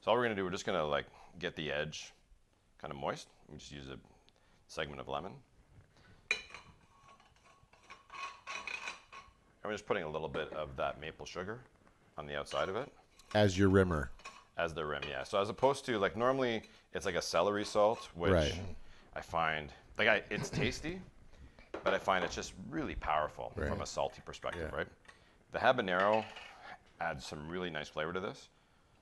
So all we're going to do, we're just going to like get the edge kind of moist. We just use a segment of lemon. And we're just putting a little bit of that maple sugar on the outside of it. As your rimmer. As the rim, yeah. So as opposed to, like, normally it's like a celery salt, which Right. I find, like, it's tasty, but I find it's just really powerful from a salty perspective, Yeah. right? The habanero adds some really nice flavor to this.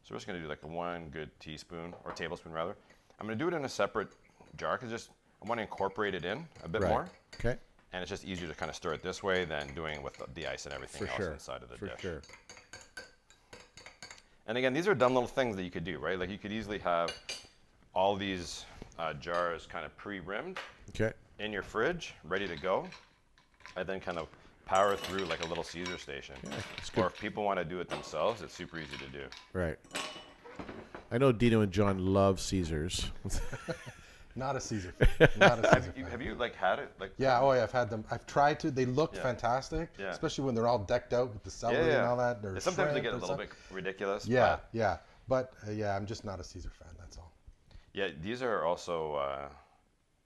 So we're just gonna do like one good teaspoon, or tablespoon rather. I'm gonna do it in a separate jar, because I wanna incorporate it in a bit Right. more. Okay. And it's just easier to kind of stir it this way than doing it with the ice and everything For else sure. inside of the For dish. sure. And again, these are dumb little things that you could do, right? Like you could easily have all these jars kind of pre-rimmed Okay. in your fridge, ready to go, and then kind of power through like a little Caesar station. that's Or good. if people want to do it themselves, it's super easy to do. Right. I know Dino and John love Caesars. Not a Caesar fan. Not a Caesar fan. Have you like had it? Like Yeah, oh yeah, I've had them. I've tried to. They look Yeah. fantastic, Yeah. especially when they're all decked out with the celery and all that. They're Sometimes they shrimp get a or little something. bit ridiculous. Yeah, But yeah. But yeah, I'm just not a Caesar fan. That's all. yeah, these are also,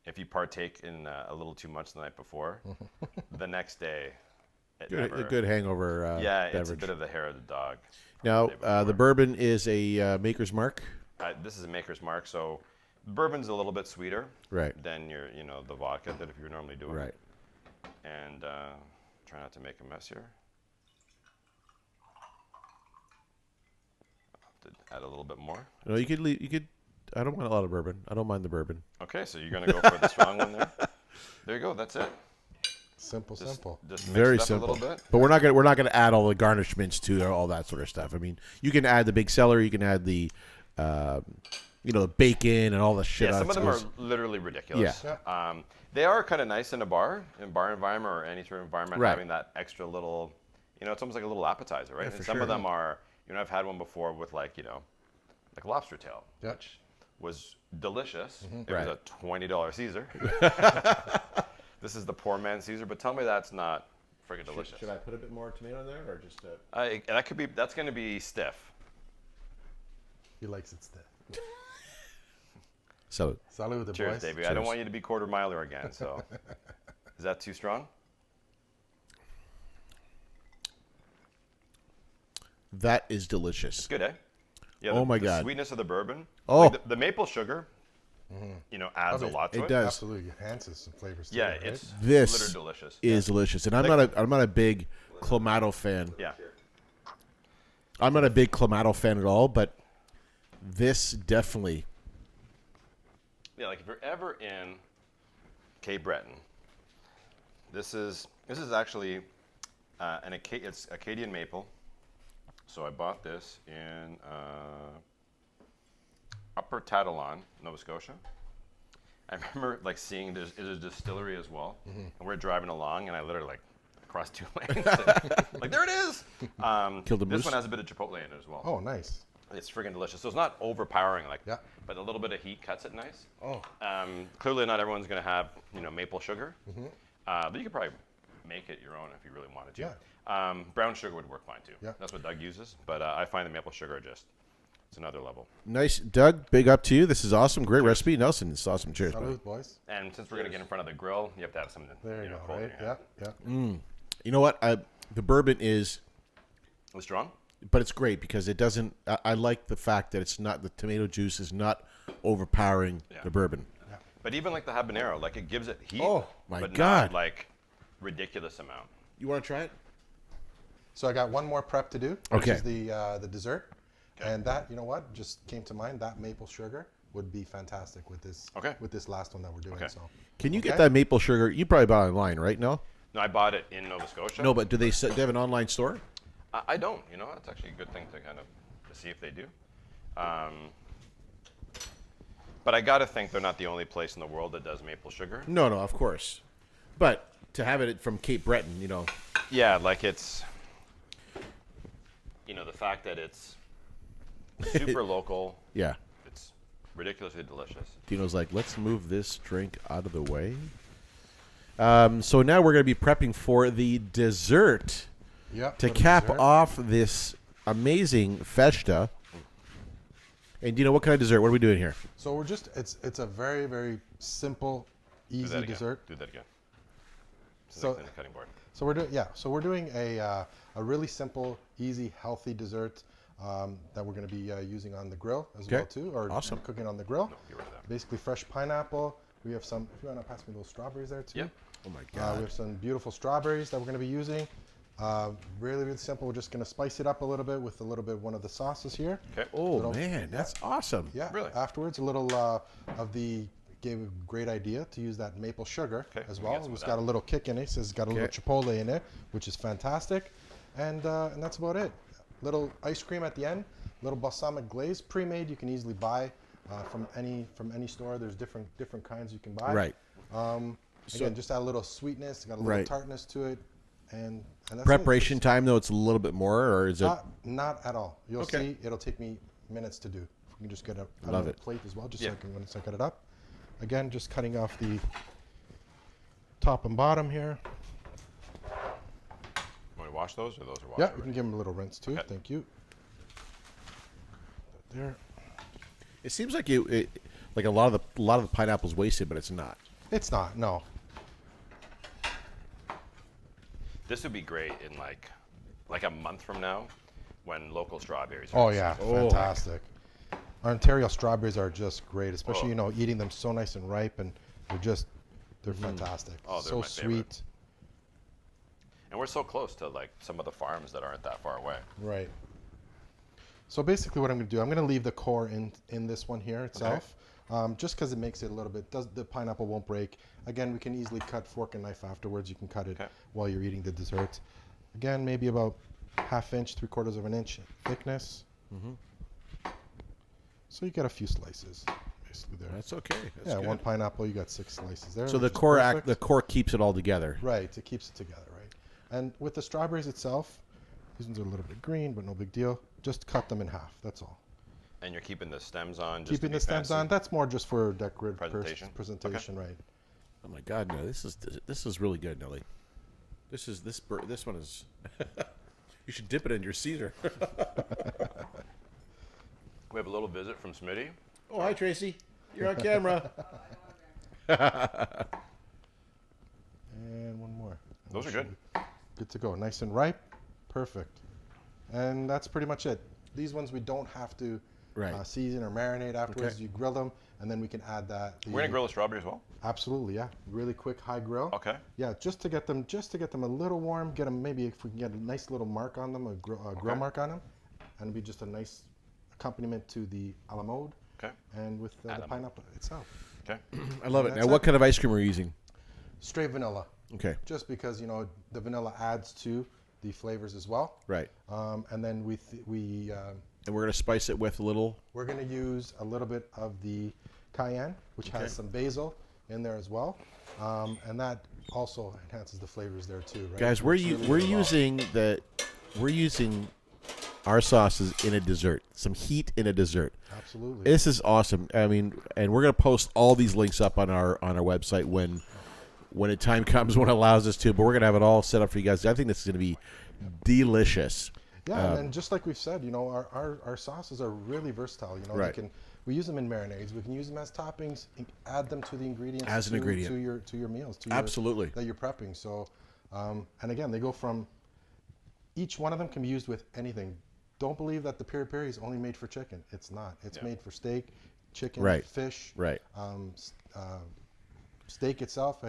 if you partake in a little too much the night before, the next day, it Good, never, a good hangover yeah, beverage. it's a bit of the hair of the dog. Now, day the before. bourbon is a Maker's Mark. This is a Maker's Mark, so bourbon's a little bit sweeter Right. than the vodka that if you're normally doing. Right. And try not to make a mess here. I'll have to add a little bit more. No, you could. You could. I don't want a lot of bourbon. I don't mind the bourbon. Okay, so you're gonna go for the strong one there. There you go. That's it. Simple, simple. Just mix Very it up simple. a little bit. But we're not gonna add all the garnishments to all that sort of stuff. I mean, you can add the big celery. You can add the, the bacon and all the shit. Yeah, some of them are goes- literally ridiculous. Yeah. They are kind of nice in a bar environment or any sort of environment, Right. having that extra little, it's almost like a little appetizer, right? Yeah, And for some sure. of them are, I've had one before with like lobster tail, Yeah. which was delicious. It Right. was a $20 Caesar. This is the poor man's Caesar, but tell me that's not friggin' delicious. Should I put a bit more tomato in there, or just? That's going to be stiff. He likes it stiff. So Salud, the Cheers, boys. Davey. I don't want you to be quarter miler again. So, is that too strong? that is delicious. It's good, eh? Yeah. Oh my the God. sweetness of the bourbon. Oh. Like the maple sugar, adds a Okay. lot to it. It does. Absolutely enhances some flavors. Yeah, too, right? it's This literally delicious. Is delicious, and I'm not a big Clamato fan. Yeah. I'm not a big Clamato fan at all, but this definitely. Yeah, like if you're ever in Cape Breton, this is actually it's Acadian maple. So I bought this in Upper Tatalon, Nova Scotia. I remember like seeing there's a distillery as well, and we're driving along, and I literally like crossed 2 lanes, like there it is. Killed a This moose? one has a bit of chipotle in it as well. Oh, nice. It's friggin' delicious. So it's not overpowering, Yeah. but a little bit of heat cuts it nice. Oh. Clearly, not everyone's gonna have maple sugar, but you could probably make it your own if you really wanted to. Yeah. Brown sugar would work fine too. Yeah. That's what Doug uses, but I find the maple sugar it's another level. Nice, Doug. Big up to you. This is awesome. Great recipe, Nelson. It's awesome. Cheers, buddy. Salud, boys. And since we're gonna get in front of the grill, you have to have something There you go, cold in right? your Yeah, hand. yeah. You know what? The bourbon is, It's strong. but it's great because it doesn't. I like the fact that it's not the tomato juice is not overpowering Yeah. the bourbon. But even like the habanero, like it gives it heat. Oh, my but God. not like ridiculous amount. You want to try it? So I got one more prep to do, which Okay. is the dessert. And that, you know what, just came to mind, that maple sugar would be fantastic with this Okay. with this last one that we're doing. Okay. So Can you get Okay. that maple sugar? You probably bought it online, right? No? No, I bought it in Nova Scotia. No, but do they have an online store? I don't. You know, that's actually a good thing to kind of to see if they do. But I got to think they're not the only place in the world that does maple sugar. No, of course. But to have it from Cape Breton, you know. Yeah, like it's, you know, the fact that it's super local. Yeah. It's ridiculously delicious. Dino's like, let's move this drink out of the way. So now we're going to be prepping for the dessert yeah, to for the cap dessert. off this amazing festa. And Dino, what kind of dessert? What are we doing here? So we're just it's a very, very simple, Do easy that again. dessert. Do that again. So- Next in the cutting board. So we're doing a really simple, easy, healthy dessert that we're going to be using on the grill as well Okay. too, or Awesome. cooking on the grill. No, get rid of that. Basically fresh pineapple. We have some. If you want to pass me those strawberries there too. Yep. Oh, my We God. have some beautiful strawberries that we're going to be using. Really, really simple. We're just going to spice it up a little bit with a little bit of one of the sauces here. Okay. Oh, little- man, that's awesome. Yeah. Really? Afterwards, a little of the gave a great idea to use that maple sugar Okay, as we can well. get some of It's that. got a little kick in it. So it's got a little Okay. chipotle in it, which is fantastic. And that's about it. Little ice cream at the end. Little balsamic glaze, pre-made. You can easily buy from any store. There's different kinds you can buy. Right. Again, just add a little sweetness. Got a little Right. tartness to it, and that's it. Preparation time, though, it's a little bit more, or is it? Not at all. You'll Okay. see. It'll take me minutes to do. If we can just get a Love on it. the plate as well, just Yeah. so I can once I cut it up. Again, just cutting off the top and bottom here. Want to wash those, or those are washed? Yeah, you already? can give them a little rinse too. Okay. Thank you. There. It seems like like a lot of the pineapple's wasted, but it's not. It's not. No. This would be great in like a month from now, when local strawberries. Oh are yeah, Oh. fantastic. Our Ontario strawberries are just great, especially Oh. you know eating them so nice and ripe, and they're fantastic. Oh, they're so my favorite. sweet. And we're so close to like some of the farms that aren't that far away. Right. So basically what I'm going to do, I'm going to leave the core in this one here itself, just because it makes it a little bit, the pineapple won't break. Again, we can easily cut fork and knife afterwards. You can cut it Okay. while you're eating the dessert. Again, maybe about 1/2 inch, 3/4 of an inch thickness. So you get a few slices, basically there. That's okay. That's yeah, good. one pineapple, you got 6 slices there. So the which is core perfect. the core keeps it all together. Right, it keeps it together, right? And with the strawberries itself, these ones are a little bit green, but no big deal. Just cut them in half, that's all. And you're keeping the stems on. Just Keeping to be the stems fancy? on, that's more just for decorative Presentation? presentation, right? Oh my God, no! This is really good, Nelly. This one is. You should dip it in your Caesar. We have a little visit from Smitty. Oh, hi Tracy. You're on camera. And one more. Those are good. Good to go. Nice and ripe. Perfect. And that's pretty much it. These ones we don't have to Right. season or marinate afterwards. Okay. You grill them, and then we can add that. We're gonna grill the strawberry as well. Absolutely, yeah. Really quick high grill. Okay. Yeah, just to get them a little warm. Get them maybe if we can get a nice little mark on them, a grill Okay. mark on them, and it'd be just a nice accompaniment to the a la mode Okay. and with A la the mode. pineapple itself. Okay. I love it. That's Now, what it. kind of ice cream are you using? Straight vanilla, Okay. just because you know the vanilla adds to the flavors as well. Right. And then And we're gonna spice it with a little. we're going to use a little bit of the cayenne, which Okay. has some basil in there as well, and that also enhances the flavors there too. Right? Guys, we're using our sauces in a dessert. Some heat in a dessert. Absolutely. This is awesome. I mean, and we're gonna post all these links up on our website when a time comes when it allows us to. But we're gonna have it all set up for you guys. I think this is gonna be delicious. Yeah, and just like we've said, you know, our sauces are really versatile. You know, Right. we use them in marinades. We can use them as toppings. Add them to the ingredients As an ingredient. to your meals. Absolutely. That you're prepping. So, and again, they go from each one of them can be used with anything. Don't believe that the piri piri is only made for chicken. It's not. It's Yeah. made for steak, chicken, Right. fish, Right. steak itself.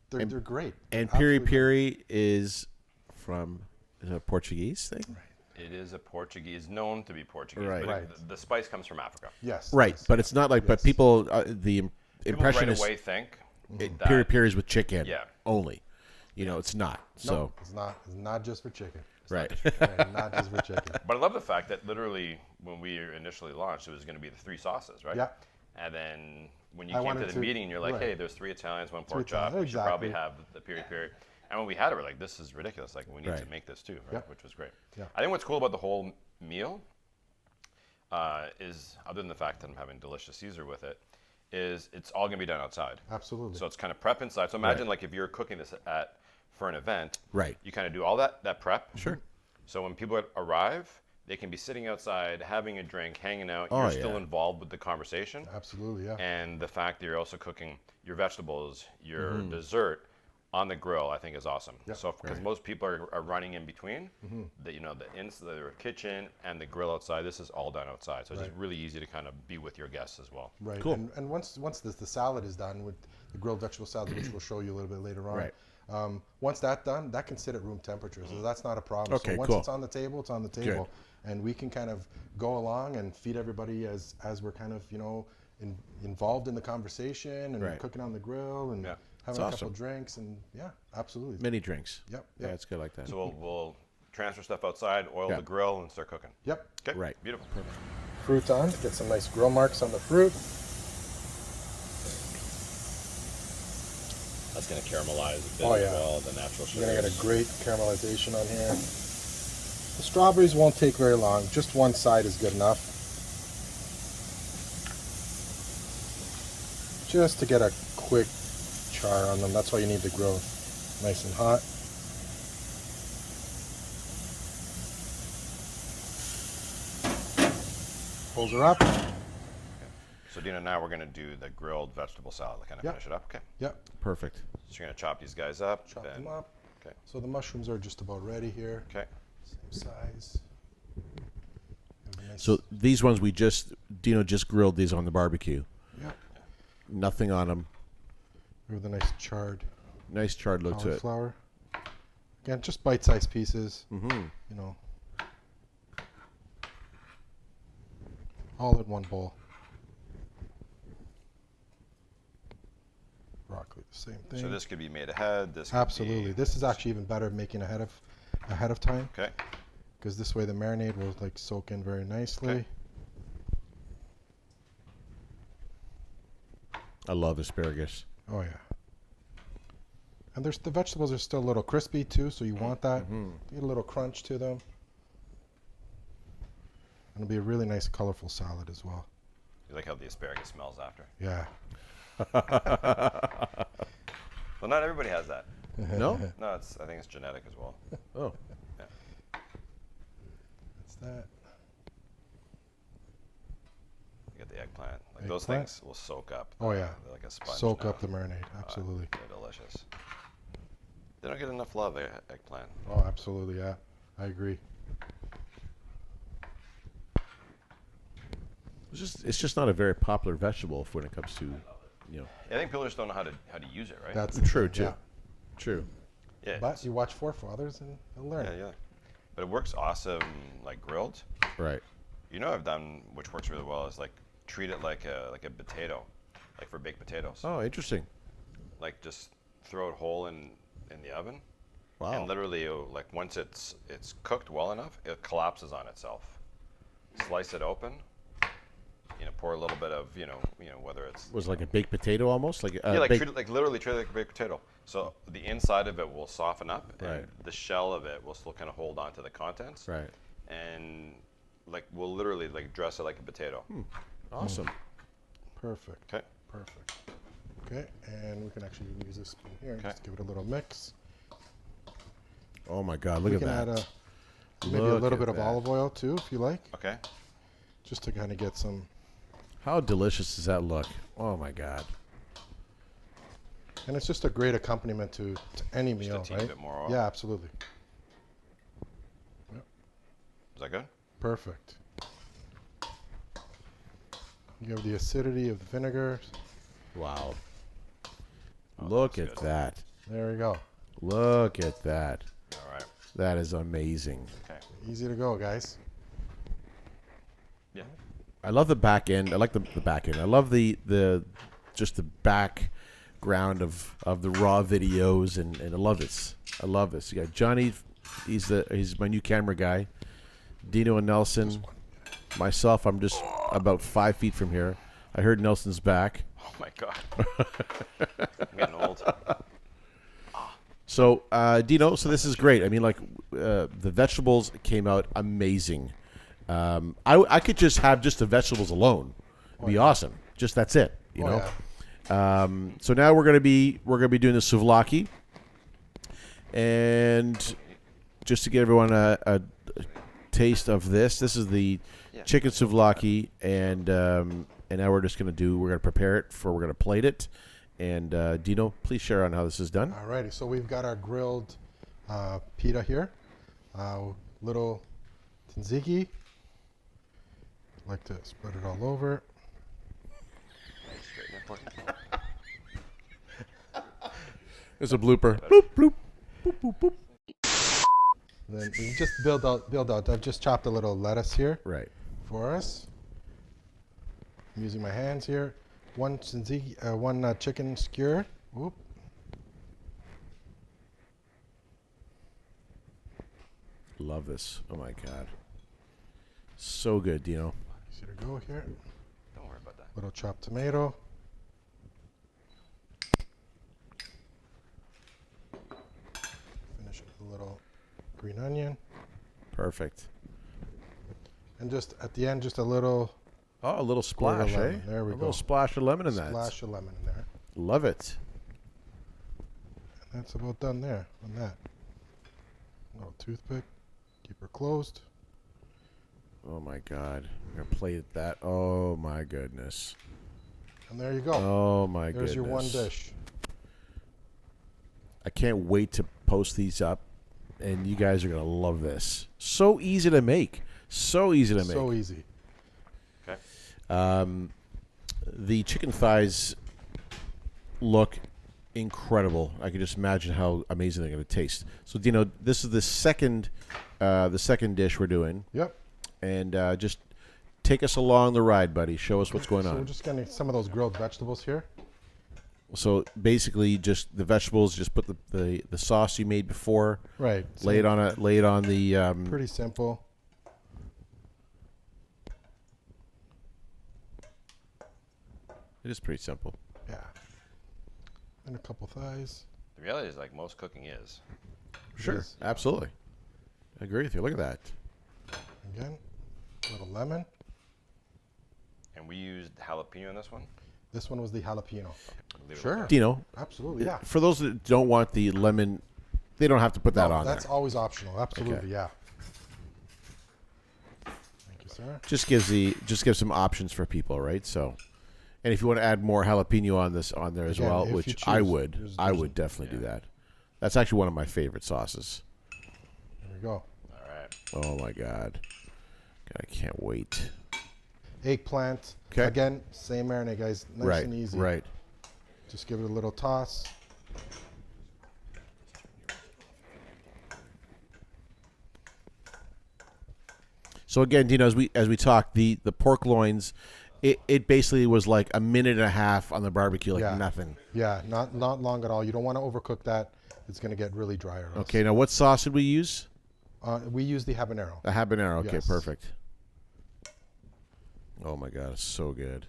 They're great. And Absolutely piri great. piri is from is it a Portuguese thing? It is a Portuguese, known to be Portuguese, Right. but Right. the spice comes from Africa. Yes. Right, yes. but it's not like. But Yes. people, the People impression right is away think that piri piri is with chicken. Yeah. Only. It's not. No, So it's not. It's not just for chicken. right. Right, not just for chicken. But I love the fact that literally when we initially launched, it was going to be the 3 sauces, right? Yeah. And then when you I came to wanted the to- meeting, you're like, right. hey, there's 3 Italians, 1 pork Italians, chop. We should probably exactly. have the piri piri. And when we had it, we're like, this is ridiculous. Like, we need to Right. make this too, right? Yep. Which was great. Yeah. I think what's cool about the whole meal is, other than the fact that I'm having delicious Caesar with it, is it's all going to be done outside. Absolutely. So it's kind of prep inside. So imagine like if you're cooking this for an event, Right. you kind of do all that prep. Sure. So when people arrive, they can be sitting outside, having a drink, hanging out. Oh, You're still yeah. involved with the conversation. Absolutely, yeah. And the fact that you're also cooking your vegetables, your dessert on the grill, I think is awesome. So because most people are running in between, the kitchen and the grill outside, this is all done outside. So it's just really easy to kind of be with your guests as well. Right. Cool. And once the salad is done with the grilled vegetable salad, which we'll show you a little bit later on. Right. Once that's done, that can sit at room temperature, so that's not a problem. Okay, so once cool. it's on the table, it's on the table, and we can kind of go along and feed everybody as we're kind of involved in the conversation and Right. cooking on the grill and having That's a couple awesome. drinks and absolutely. Mini drinks. Yep. Yeah, Yep. it's good like that. So we'll transfer stuff outside, oil Yeah. the grill, and start cooking. Yep. Okay. Right. Beautiful. Fruit on. Get some nice grill marks on the fruit. That's going to caramelize a bit Oh, as yeah. well, the natural sugar. You're gonna get a great caramelization on here. The strawberries won't take very long. Just one side is good enough. Just to get a quick char on them. That's why you need the grill nice and hot. Pulls her up. So Dina, now we're going to do the grilled vegetable salad to kind of Yep. finish it up. Okay. Yep. Perfect. So you're going to chop these guys up. Chop then- them up. Okay. So the mushrooms are just about ready here. Okay. Same size. Have a nice- So these ones Dino just grilled these on the barbecue. Yep. Nothing on them. With a nice charred Nice charred look to it. cauliflower. Again, just bite-sized pieces. All in one bowl. Broccoli, the same thing. So this could be made ahead. This could Absolutely. Be, This is actually even better making ahead of time, okay. because this way the marinade will soak in very nicely. Okay. I love asparagus. Oh yeah. And the vegetables are still a little crispy too, so you want that. Get a little crunch to them. And it'll be a really nice colorful salad as well. You like how the asparagus smells after. Yeah. Well, not everybody has that. No? No, I think it's genetic as well. Oh. That's that. You get the eggplant. Like those Eggplant? things will soak up. Oh, yeah. They're like a sponge. Soak now. up the marinade. Absolutely. They're delicious. They don't get enough love, eggplant. Oh, absolutely. Yeah. I agree. It's just not a very popular vegetable when it comes to, I think people just don't know how to use it, right? That's True, too. Yeah. True. yeah. But you watch FourFathers and you'll learn. Yeah. But it works awesome, like grilled. Right. You know, what I've done, which works really well, is like treat it like a potato, like for baked potatoes. Oh, interesting. Like just throw it whole in the oven. Wow. And literally, like once it's cooked well enough, it collapses on itself. Slice it open. Pour a little bit of whether it's Was it like a baked potato almost? Like treat it literally treat it like a baked potato. So the inside of it will soften up, Right. and the shell of it will still kind of hold on to the contents. Right. And we'll literally dress it like a potato. Awesome. Perfect. Okay. Perfect. Okay, and we can actually use this spoon here and Okay. just give it a little mix. Oh my God! Look We at can that. add maybe a Look little at bit of that. olive oil too, if you like, Okay. just to kind of get some. How delicious does that look? Oh my God! And it's just a great accompaniment to any Just a meal, teeny right? bit more oil. Yeah, absolutely. Is that good? Perfect. You have the acidity of the vinegar. Wow. Oh, Look at good. that. There we go. Look at that. All right. That is amazing. Okay. Easy to go, guys. Yeah. I love the back end. I like the back end. I love the just the background of the raw videos, and I love this. I love this. You got Johnny. He's my new camera guy. Dino and Nelson. Myself, I'm just about 5 feet from here. I heard Nelson's back. Oh my God. I'm getting old. So, Dino, so this is great. I mean, like, the vegetables came out amazing. I could just have just the vegetables alone. It'd be awesome. Just that's it, you know. Yeah. So now we're gonna be doing the souvlaki, and just to give everyone a taste of this, this is the chicken souvlaki, and now we're gonna prepare it we're gonna plate it. And Dino, please share on how this is done. Alrighty, so we've got our grilled pita here. Little tzatziki. Like to spread it all over. There's a blooper. Bloop, bloop, boop, boop, boop. Then we just build out. I've just chopped a little lettuce here Right. for us. I'm using my hands here. One tzatziki, one chicken skewer. Whoop. Love this. Oh my God. So good, Dino. Easy to go here. Don't worry about that. Little chopped tomato. Finish it with a little green onion. Perfect. And just at the end, just a little Oh, a little Squirt of splash, eh? lemon. There we a go. little splash of lemon in that. splash of lemon in there. Love it. And that's about done there on that. Little toothpick. Keep her closed. Oh my God. We're gonna plate that. Oh my goodness. And there you go. Oh my There's goodness. your one dish. I can't wait to post these up, and you guys are gonna love this. So easy to make. So easy to make. So easy. Okay. The chicken thighs look incredible. I can just imagine how amazing they're going to taste. So, Dino, this is the second dish we're doing, Yep. and just take us along the ride, buddy. Show us what's going So we're on. just getting some of those grilled vegetables here. So basically, just the vegetables. Just put the sauce you made before. Right. Lay it on the. Pretty simple. It is pretty simple. Yeah. And a couple thighs. The reality is, like most cooking is. Sure, Yes. absolutely. I agree with you. Look at that. Again, a little lemon. And we used jalapeno in this one. This one was the jalapeno. Leave it Sure. like that. Dino, Absolutely, yeah. for those that don't want the lemon, they don't have to put that No, on that's there. always optional. Absolutely, Okay. yeah. Thank you, sir. Just gives some options for people, right? So, and if you want to add more jalapeno on there as Again, well, if you which I choose, would, there's- I would definitely do that. That's actually one of my favorite sauces. There we go. All right. Oh my God, I can't wait. Eggplant. 'Kay. Again, same marinade, guys. Nice right, and easy. right. Just give it a little toss. So again, Dino, as we talked, the pork loins, it basically was like a minute and a half on the barbecue, like Yeah. nothing. Yeah, not long at all. You don't want to overcook that. It's going to get really dry. Or else. Okay, now what sauce did we use? We use the habanero. The habanero. Okay, Yes. perfect. Oh my God, it's so good.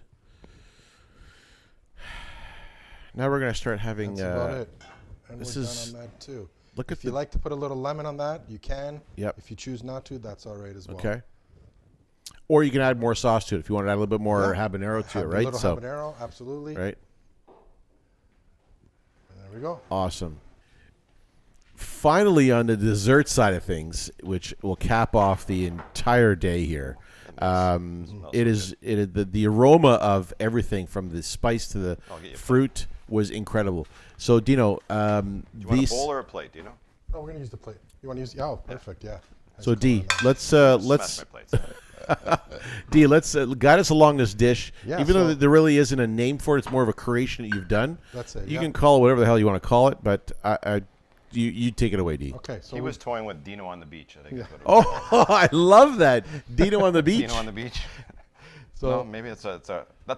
Now we're gonna start having. That's about it. And this we're is- done on that too. Look If at you the. like to put a little lemon on that, you can. Yep. If you choose not to, that's all right as well. Okay. Or you can add more sauce to it if you want to add a little bit more Yeah. habanero to it, Have a right? little So, habanero, absolutely. right, And there we go. awesome. Finally, on the dessert side of things, which will cap off the entire day here, the aroma of everything from the spice to the I'll get you a fruit was incredible. So, Dino, Do you want a bowl or a plate? Do you know? Oh, we're gonna use the plate. You want to use? Oh, perfect. Yeah. So Has D, color on that. let's Smash my plates. D, let's guide us along this dish. Yeah, Even though so- there really isn't a name for it, it's more of a creation that you've done. That's it, You yeah. can call it whatever the hell you want to call it, but you take it away, D. Okay, so He was toying with Dino on the beach, I think. Is what it was. Oh, I love that. Dino on the beach. Dino on the beach. So- No, maybe that's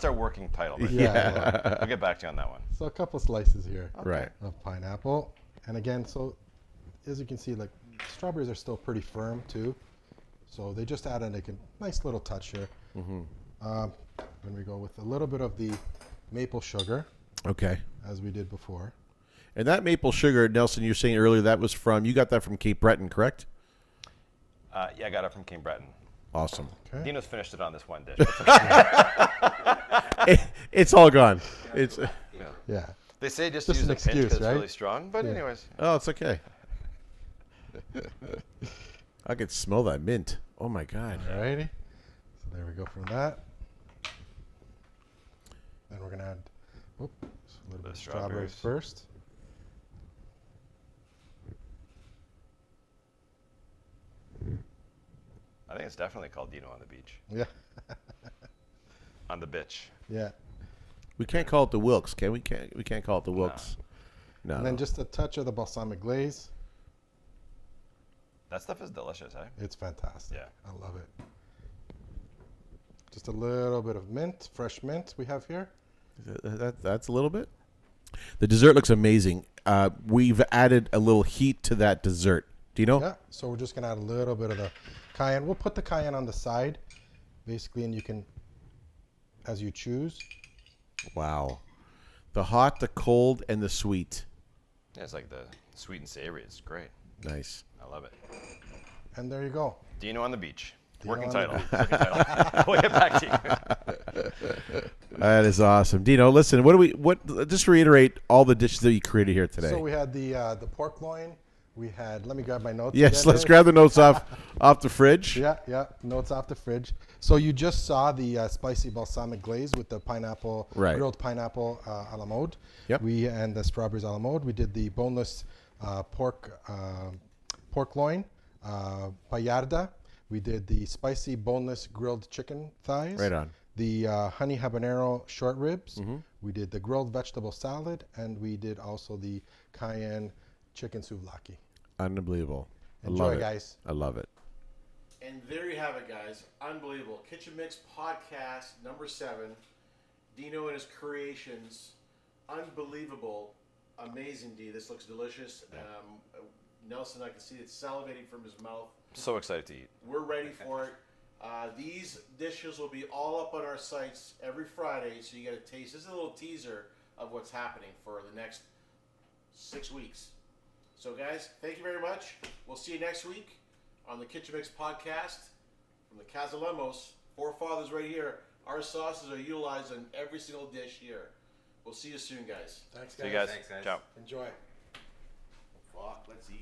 our working title. But yeah. We'll get back to you on that one. So a couple slices here Right. of pineapple, and again, so as you can see, like strawberries are still pretty firm too, so they just added like a nice little touch here. Then we go with a little bit of the maple sugar, Okay. as we did before. And that maple sugar, Nelson, you were saying earlier, you got that from Cape Breton, correct? Yeah, I got it from King Breton. Awesome. Okay. Dino's finished it on this one dish. It's all gone. It's Yeah. They say just Just use an a pinch 'cause excuse, it's right? really strong. But Yeah. anyways, oh, it's okay. I could smell that mint. Oh my God. Alrighty. So there we go from that. Then we're gonna add a little bit of strawberries first. I think it's definitely called Dino on the beach. Yeah. On the bitch. Yeah. We can't call it the Wilkes, can we? We can't call it the Wilkes. No. And then just a touch of the balsamic glaze. That stuff is delicious, eh? It's fantastic. Yeah. I love it. Just a little bit of mint, fresh mint we have here. That's a little bit. The dessert looks amazing. We've added a little heat to that dessert. Do you know? Yeah. So we're just going to add a little bit of the cayenne. We'll put the cayenne on the side, basically, and you can, as you choose. Wow. The hot, the cold, and the sweet. Yeah, it's like the sweet and savory. It's great. Nice. I love it. And there you go. Dino on the beach. Dino Working on the title. Working title. We'll get back to you. That is awesome. Dino, listen, just reiterate all the dishes that you created here today. So we had the pork loin. We had, let me grab my notes. Yes, again let's here. grab the notes off the fridge. Yeah, notes off the fridge. So you just saw the spicy balsamic glaze with the pineapple, Right. grilled pineapple a la mode. Yep. And the strawberries a la mode. We did the boneless pork loin, paillarda. We did the spicy boneless grilled chicken thighs. Right on. The honey habanero short ribs. Mm-hmm. We did the grilled vegetable salad, and we did also the cayenne chicken souvlaki. Unbelievable. Enjoy, I love it. guys. I love it. And there you have it, guys. Unbelievable. Kitchen Mix Podcast number 7. Dino and his creations. Unbelievable. Amazing, D. This looks delicious. Nelson, I can see it salivating from his mouth. So excited to eat. We're ready for it. These dishes will be all up on our sites every Friday, so you get a taste. This is a little teaser of what's happening for the next 6 weeks. So, guys, thank you very much. We'll see you next week on the Kitchen Mix Podcast from the Casalemos. FourFathers right here. Our sauces are utilized on every single dish here. We'll see you soon, guys. Thanks, See you guys. Thanks, guys. Ciao. Enjoy. Fuck, let's eat.